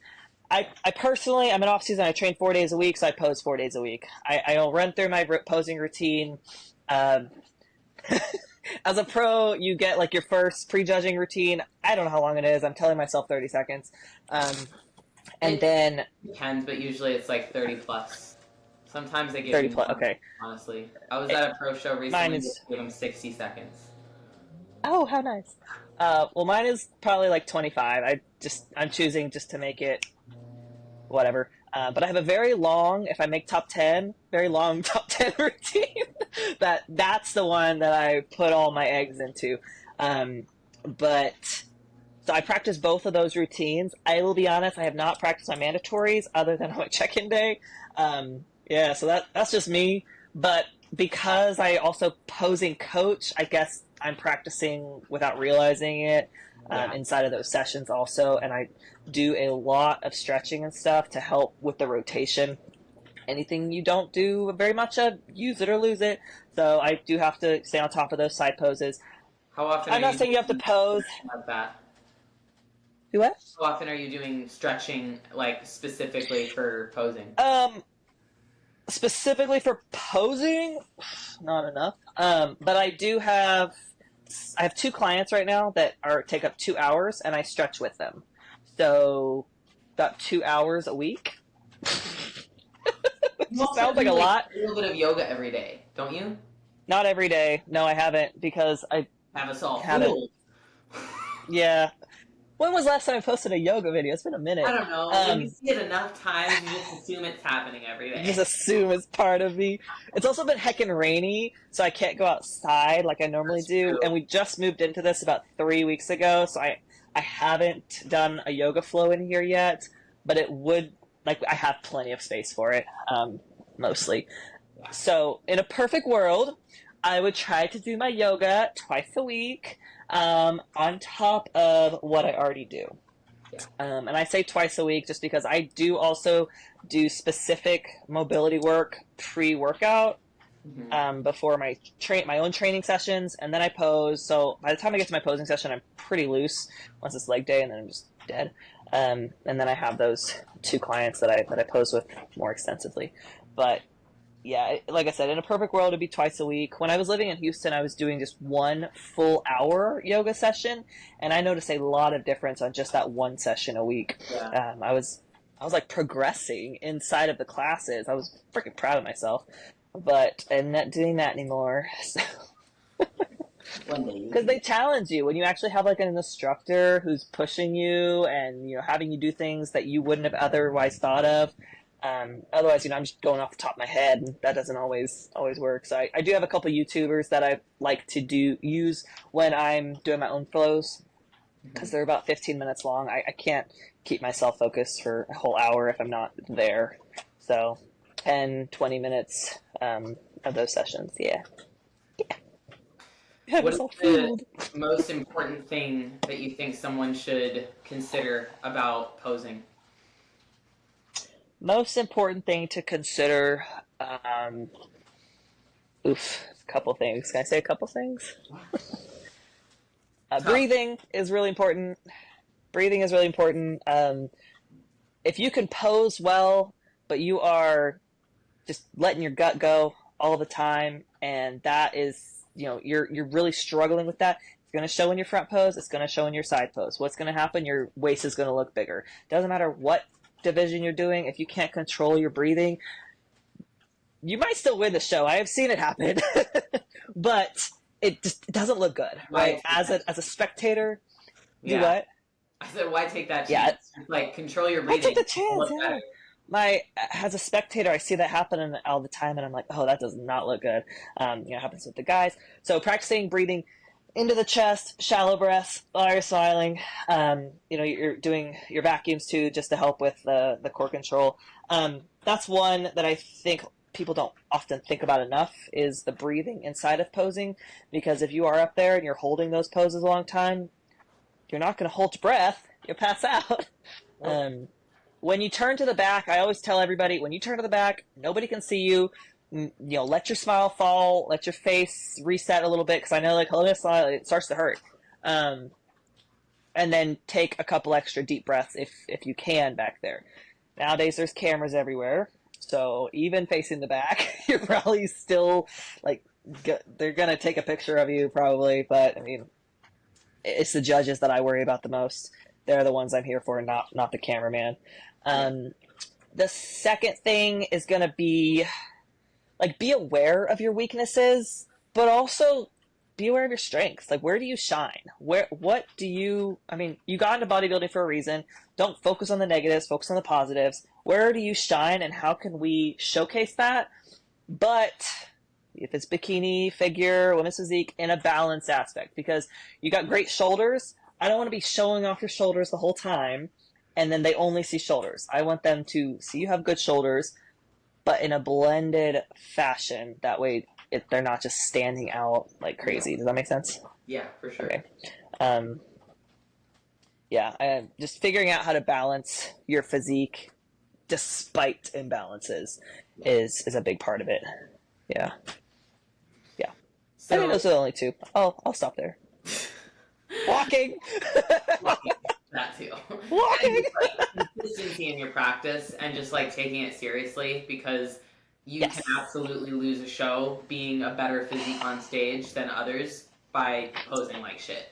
I personally, I'm in off season. I train 4 days a week, so I pose 4 days a week. I'll run through my posing routine. As a pro, you get like your first prejudging routine. I don't know how long it is. I'm telling myself 30 seconds. And then it depends, but usually it's like 30 plus. Sometimes they give 30 you plus. more, Okay. Honestly, I was at a pro show recently. Mine is, gave them 60 seconds. Oh, how nice. Well, mine is probably like 25. I'm choosing just to make it whatever. But I have a very long, if I make top 10, very long top 10 routine. That's the one that I put all my eggs into. So I practice both of those routines. I will be honest, I have not practiced my mandatories other than on my check-in day. So that's just me. But because I also posing coach, I guess I'm practicing without realizing it inside of those sessions also. And I do a lot of stretching and stuff to help with the rotation. Anything you don't do very much of, use it or lose it. So I do have to stay on top of those side poses. How often? I'm not saying you have to pose. Like that. Do what? How often are you doing stretching, like specifically for posing? Specifically for posing, not enough. But I have 2 clients right now that take up 2 hours, and I stretch with them. So about 2 hours a week. Sounds like a lot. A little bit of yoga every day, don't you? Not every day. No, I haven't, because I have us all fooled. Yeah. When was the last time I posted a yoga video? It's been a minute. I don't know. When you see it enough times, you just assume it's happening every day. Just assume it's part of me. It's also been heckin' rainy, so I can't go outside like I normally do. True. And we just moved into this about 3 weeks ago, so I haven't done a yoga flow in here yet, but it would, I have plenty of space for it, mostly. Yeah. So in a perfect world, I would try to do my yoga twice a week, on top of what I already do. Yeah. And I say twice a week just because I do also do specific mobility work pre-workout, before my own training sessions, and then I pose. So by the time I get to my posing session, I'm pretty loose once it's leg day, and then I'm just dead. And then I have those 2 clients that I pose with more extensively. But yeah, like I said, in a perfect world, it'd be twice a week. When I was living in Houston, I was doing just 1 full hour yoga session, and I noticed a lot of difference on just that 1 session a week. Yeah. I was like progressing inside of the classes. I was freaking proud of myself, but I'm not doing that anymore. So. Because they challenge you when you actually have like an instructor who's pushing you and having you do things that you wouldn't have otherwise thought of. Otherwise, I'm just going off the top of my head, and that doesn't always work. So I do have a couple YouTubers that I like to use when I'm doing my own flows, because they're about 15 minutes long. I can't keep myself focused for a whole hour if I'm not there. So 10, 20 minutes of those sessions, yeah. What is the most important thing that you think someone should consider about posing? Most important thing to consider, a couple things. Can I say a couple things? Breathing is really important. If you can pose well, but you are just letting your gut go all the time, and that is, you're really struggling with that, it's going to show in your front pose, it's going to show in your side pose. What's going to happen? Your waist is going to look bigger. Doesn't matter what division you're doing, if you can't control your breathing, you might still win the show. I have seen it happen. But it doesn't look good, right? As a spectator, do what? I said, why take that chance? Like, control your breathing. I take the chance, as a spectator, I see that happening all the time, and I'm like, oh, that does not look good. It happens with the guys. So practicing breathing into the chest, shallow breaths while you're smiling. You're doing your vacuums too, just to help with the core control. That's one that I think people don't often think about enough, is the breathing inside of posing, because if you are up there and you're holding those poses a long time, you're not going to hold your breath. You'll pass out. When you turn to the back, I always tell everybody, when you turn to the back, nobody can see you. Let your smile fall, let your face reset a little bit, because I know, like, holding a smile, it starts to hurt. And then take a couple extra deep breaths if you can back there. Nowadays, there's cameras everywhere, so even facing the back, you're probably still, like, they're going to take a picture of you probably, but, I mean, it's the judges that I worry about the most. They're the ones I'm here for, not the cameraman. The second thing is going to be, like, be aware of your weaknesses, but also be aware of your strengths. Like, where do you shine? You got into bodybuilding for a reason. Don't focus on the negatives, focus on the positives. Where do you shine, and how can we showcase that? But if it's bikini, figure, women's physique, in a balanced aspect, because you got great shoulders. I don't want to be showing off your shoulders the whole time, and then they only see shoulders. I want them to see you have good shoulders, but in a blended fashion. That way they're not just standing out like crazy. Does that make sense? Yeah, for sure. Okay. Just figuring out how to balance your physique despite imbalances is a big part of it. Yeah. So, I think those are the only two. I'll stop there. Walking. That too. Walking. Consistency in your practice, and just, like, taking it seriously, because you can absolutely lose a show being a better physique on stage than others by posing like shit.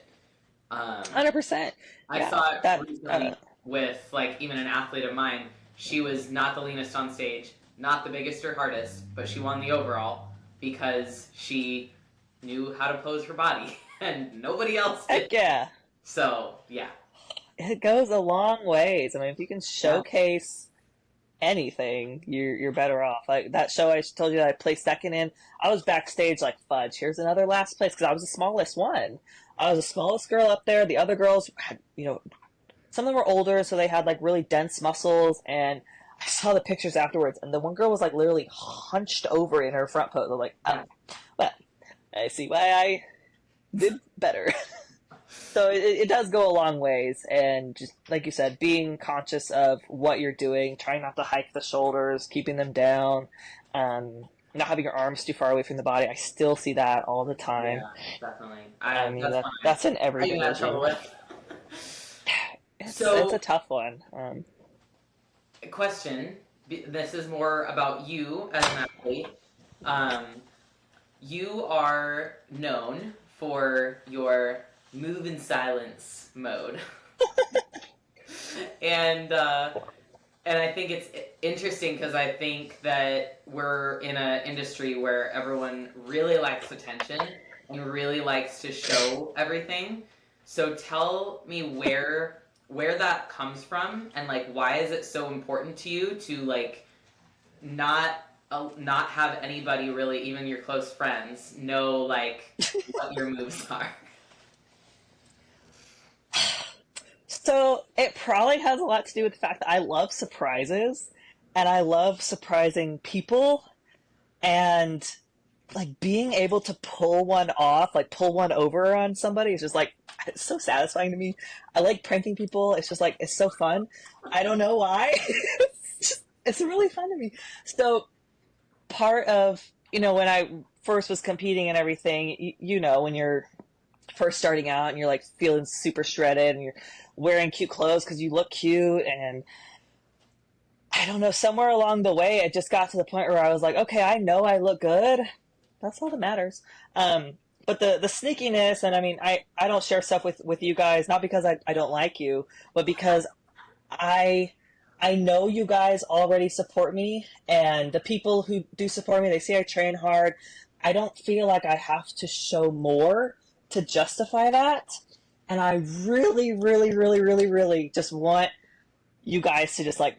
100%. I saw it recently with, like, even an athlete of mine. She was not the leanest on stage, not the biggest or hardest, but she won the overall because she knew how to pose her body, and nobody else did. Heck yeah. So, yeah. It goes a long ways. I mean, if you can showcase anything, you're better off. Like that show I told you that I placed second in, I was backstage like, fudge, here's another last place, because I was the smallest one. I was the smallest girl up there. The other girls had, some of them were older, so they had, like, really dense muscles, and I saw the pictures afterwards, and the one girl was, like, literally hunched over in her front pose. I'm like, well, I see why I did better. So it does go a long ways, and just like you said, being conscious of what you're doing, trying not to hike the shoulders, keeping them down, not having your arms too far away from the body. I still see that all the time. Yeah, definitely. That's in every division. It's a tough one. Question. This is more about you as an athlete. You are known for your move in silence mode. And I think it's interesting, because I think that we're in an industry where everyone really likes attention and really likes to show everything. So tell me where that comes from, and, like, why is it so important to you to, like, not have anybody really, even your close friends, know like what your moves are? So it probably has a lot to do with the fact that I love surprises and I love surprising people, and like being able to pull one off, like pull one over on somebody is just like, it's so satisfying to me. I like pranking people. It's just like, it's so fun. I don't know why. It's really fun to me. So part of, when I first was competing and everything, when you're first starting out and you're like feeling super shredded and you're wearing cute clothes because you look cute, and I don't know, somewhere along the way it just got to the point where I was like, okay, I know I look good. That's all that matters. But the sneakiness, and I mean, I don't share stuff with you guys, not because I don't like you, but because I know you guys already support me, and the people who do support me, they see I train hard. I don't feel like I have to show more to justify that. And I really, really, really, really, really just want you guys to just like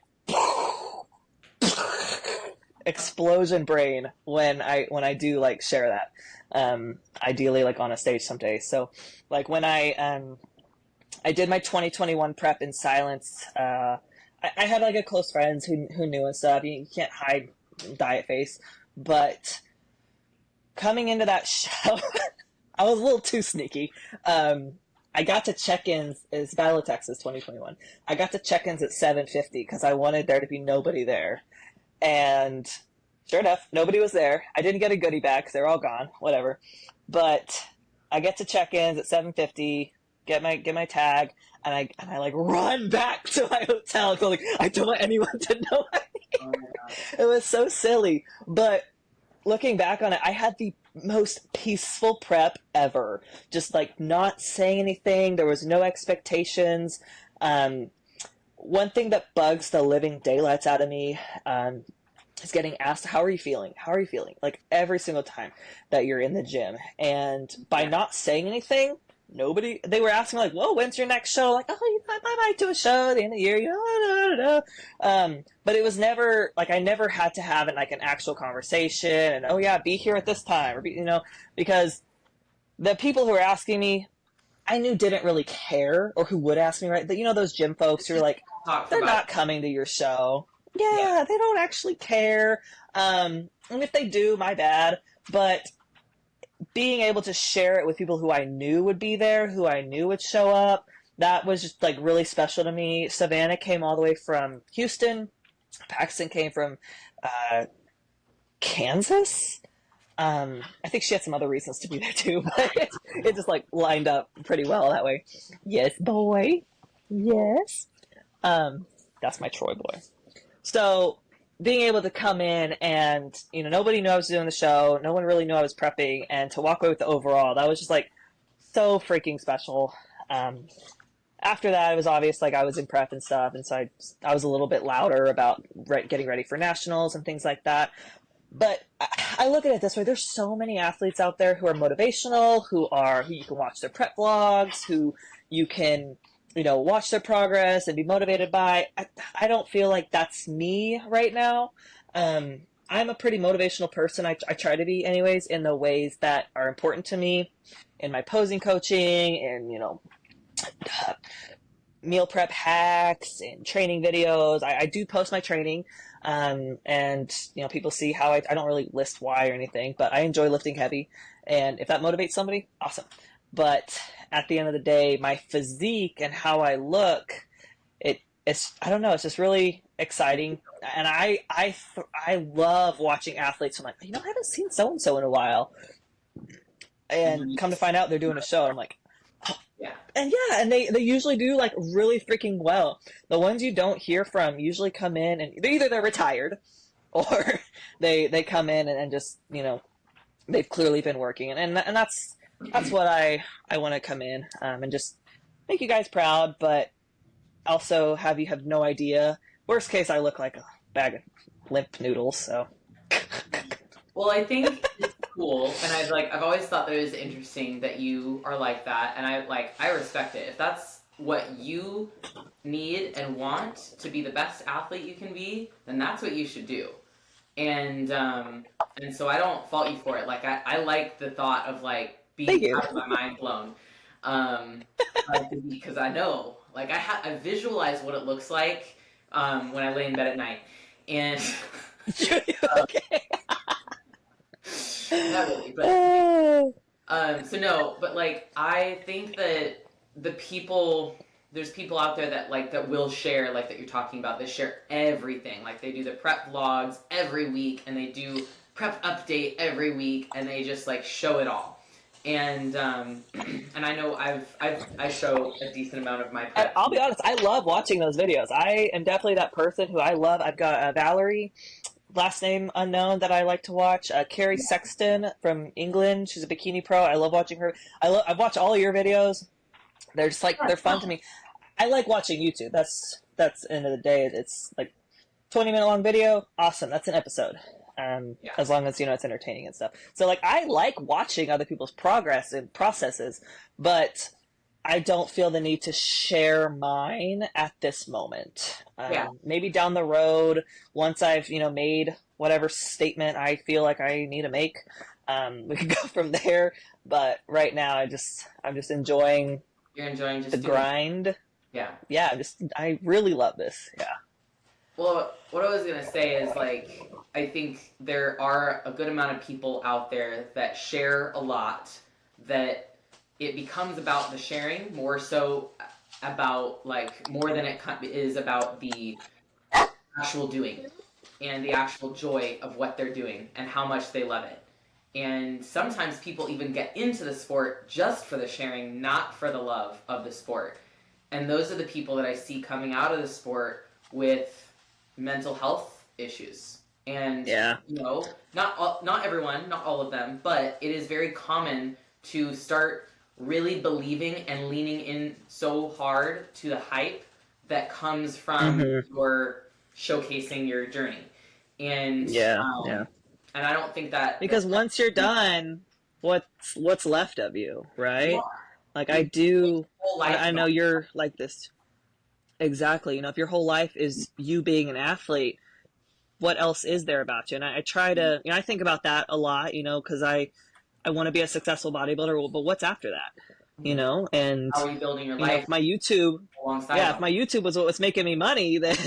explosion brain when I do like share that. Ideally like on a stage someday. So like when I did my 2021 prep in silence, I had like a close friends who knew and stuff. You can't hide diet face, but coming into that show, I was a little too sneaky. I got to check-ins, it's Battle of Texas 2021. I got to check-ins at 7:50 because I wanted there to be nobody there. And sure enough, nobody was there. I didn't get a goodie bag because they're all gone, whatever. But I get to check-ins at 7:50, get my tag, and I like run back to my hotel. So like, I don't want anyone to know. Oh my God. It was so silly. But looking back on it, I had the most peaceful prep ever. Just like not saying anything. There was no expectations. One thing that bugs the living daylights out of me is getting asked, how are you feeling? How are you feeling? Like every single time that you're in the gym. And by not saying anything, they were asking like, whoa, when's your next show? Like, oh, you might do a show at the end of the year, but it was never like, I never had to have it like an actual conversation and, oh yeah, be here at this time, or because the people who were asking me, I knew didn't really care, or who would ask me, right? Those gym folks who are like, they're not coming to your show. Yeah, they don't actually care. And if they do, my bad. But being able to share it with people who I knew would be there, who I knew would show up, that was just like really special to me. Savannah came all the way from Houston. Paxton came from Kansas. I think she had some other reasons to be there too, but it just like lined up pretty well that way. Yes, boy. Yes. That's my Troy boy. So being able to come in and, nobody knew I was doing the show. No one really knew I was prepping, and to walk away with the overall, that was just like so freaking special. After that, it was obvious like I was in prep and stuff. And so I was a little bit louder about getting ready for nationals and things like that. But I look at it this way. There's so many athletes out there who are motivational, who you can watch their prep vlogs, who you can, watch their progress and be motivated by. I don't feel like that's me right now. I'm a pretty motivational person. I try to be anyways, in the ways that are important to me, in my posing coaching and, meal prep hacks and training videos. I do post my training. And people see how I don't really list why or anything, but I enjoy lifting heavy. And if that motivates somebody, awesome. But at the end of the day, my physique and how I look, it's I don't know, it's just really exciting. And I love watching athletes. I'm like, I haven't seen so-and-so in a while. And come to find out they're doing a show. I'm like, Yeah. And they usually do like really freaking well. The ones you don't hear from usually come in and they're retired, or they come in and just, they've clearly been working. And that's what I want to come in and just make you guys proud, but also have you have no idea. Worst case, I look like a bag of limp noodles, so. Well, I think it's cool, and I've always thought that it was interesting that you are like that, and I respect it. If that's what you need and want to be the best athlete you can be, then that's what you should do. And so I don't fault you for it. Like I like the thought of like Thank being you. out of my mind blown, because I know, like I visualize what it looks like when I lay in bed at night, and Okay. not really, but so no, but like I think that there's people out there that like that will share, like that you're talking about, they share everything. Like they do the prep vlogs every week and they do prep update every week and they just like show it all. And and I know I show a decent amount of my prep. I'll be honest, I love watching those videos. I am definitely that person who I love. I've got Valerie, last name unknown, that I like to watch. Carrie Sexton from England. She's a bikini pro. I love watching her. I've watched all of your videos. They're just like, they're fun to me. I like watching YouTube. That's the end of the day. It's like 20-minute long video. Awesome. That's an episode. As long as, it's entertaining and stuff. So like, I like watching other people's progress and processes, but I don't feel the need to share mine at this moment. Maybe down the road, once I've, made whatever statement I feel like I need to make, we can go from there. But right now, I'm just enjoying. You're enjoying just the grind. Yeah. I really love this. Yeah. Well, what I was going to say is, like, I think there are a good amount of people out there that share a lot, that it becomes about the sharing more so about, like, more than it is about the actual doing and the actual joy of what they're doing and how much they love it. And sometimes people even get into the sport just for the sharing, not for the love of the sport. And those are the people that I see coming out of the sport with mental health issues. And not everyone, not all of them, but it is very common to start really believing and leaning in so hard to the hype that comes from your showcasing your journey. And and I don't think that, because once you're done, what's left of you, right? Yeah. Like I know you're like this. Exactly. If your whole life is you being an athlete, what else is there about you? And I try to, I think about that a lot, because I want to be a successful bodybuilder, but what's after that? And how are you building your life? If my YouTube, if my YouTube was what was making me money, then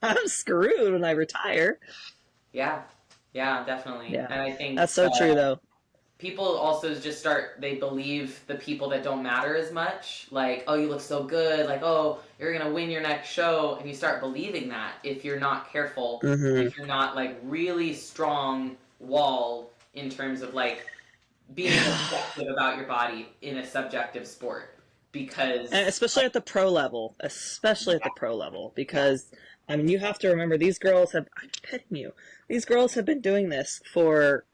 I'm screwed when I retire. Yeah, definitely. Yeah. And I think that's so true, though. People also just they believe the people that don't matter as much. Like, oh, you look so good. Like, oh, you're going to win your next show. And you start believing that if you're not careful, if you're not, like, really strong walled in terms of, like, being objective about your body in a subjective sport. Because... And especially at the pro level. Because, you have to remember, these girls have... I'm kidding you. These girls have been doing this for,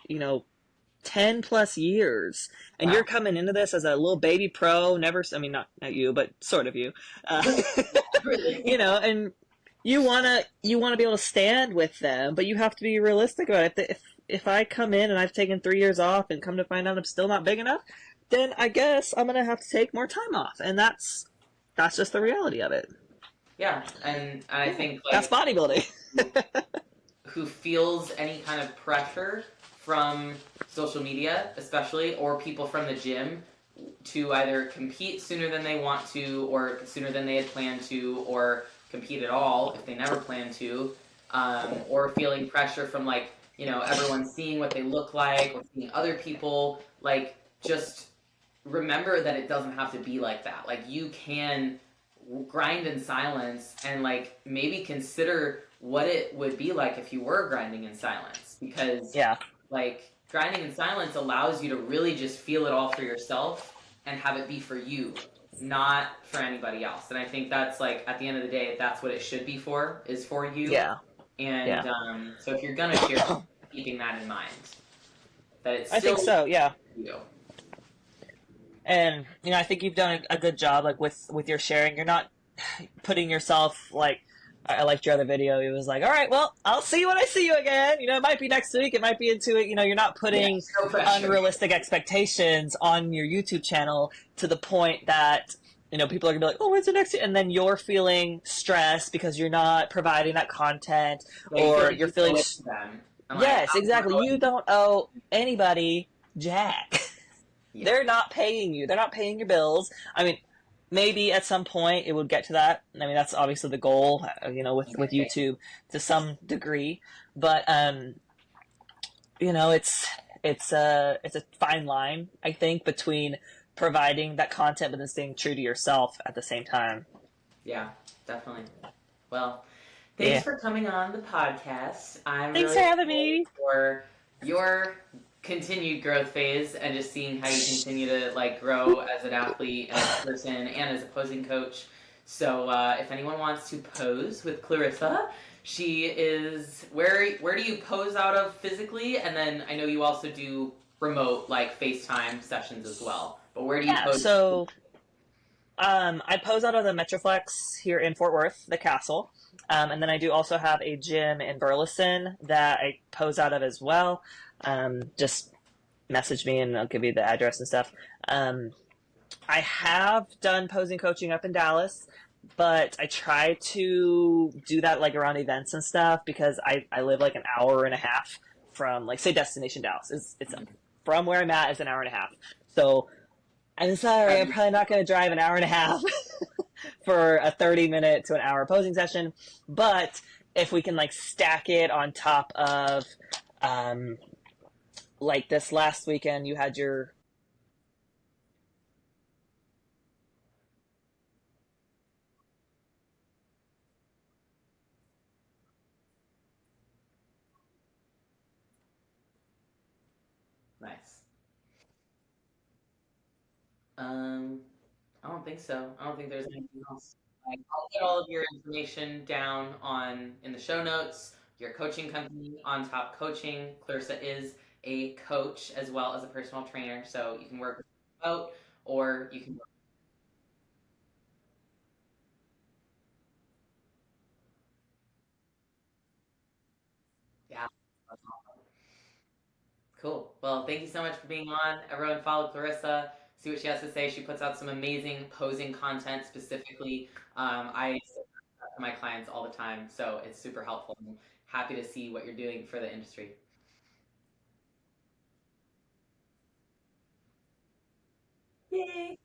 10 plus years, and you're coming into this as a little baby pro, not you, but sort of you, and you want to be able to stand with them, but you have to be realistic about it. If I come in and I've taken 3 years off and come to find out I'm still not big enough, then I guess I'm going to have to take more time off. And that's just the reality of it. Yeah. And I think that's bodybuilding. Who feels any kind of pressure from social media, especially, or people from the gym to either compete sooner than they want to, or sooner than they had planned to, or compete at all if they never planned to, or feeling pressure from everyone seeing what they look like or seeing other people. Just remember that it doesn't have to be like that. You can grind in silence and maybe consider what it would be like if you were grinding in silence, because grinding in silence allows you to really just feel it all for yourself and have it be for you, not for anybody else. And I think that's at the end of the day, that's what it should be for, is for you. And so if you're gonna share, keeping that in mind, that it's still, I think so, yeah. You. And I think you've done a good job with your sharing. You're not putting yourself I liked your other video. It was all right, well, I'll see you when I see you again. It might be next week. It might be into it. You're not putting unrealistic expectations on your YouTube channel to the point that, people are going to be like, oh, when's the next year? And then you're feeling stressed because you're not providing that content, or you're feeling... I'm like, Yes, exactly. You don't owe anybody jack. yeah, They're not paying you. They're not paying your bills. I mean, maybe at some point it would get to that. I mean, that's obviously the goal, with okay. YouTube to some degree. But it's a fine line, I think, between providing that content but then staying true to yourself at the same time. Yeah, definitely. Well, thanks Yeah. for coming on the podcast. I'm Thanks really for having excited me. for your continued growth phase and just seeing how you continue to like grow as an athlete and as a person and as a posing coach. So if anyone wants to pose with Clarissa, she is where do you pose out of physically? And then I know you also do remote like FaceTime sessions as well. But where do you Yeah. pose? So I pose out of the Metroflex here in Fort Worth, the castle. And then I do also have a gym in Burleson that I pose out of as well. Just message me and I'll give you the address and stuff. Um, I have done posing coaching up in Dallas, but I try to do that like around events and stuff because I live like an hour and a half from like say Destination Dallas. It's from where I'm at is an hour and a half. So I'm sorry, I'm probably not going to drive an hour and a half for a 30-minute to an hour posing session. But if we can like stack it on top of, um, like this last weekend, you had your. Nice. Um, I don't think so. I don't think there's anything else. Like, I'll get all of your information down on in the show notes. Your coaching company, On Top Coaching. Clarissa is a coach as well as a personal trainer, so you can work with both, or you can work. Yeah, that's awesome. Cool. Well, thank you so much for being on. Everyone, follow Clarissa. See what she has to say. She puts out some amazing posing content specifically. I say that to my clients all the time, so it's super helpful. I'm happy to see what you're doing for the industry. Yay!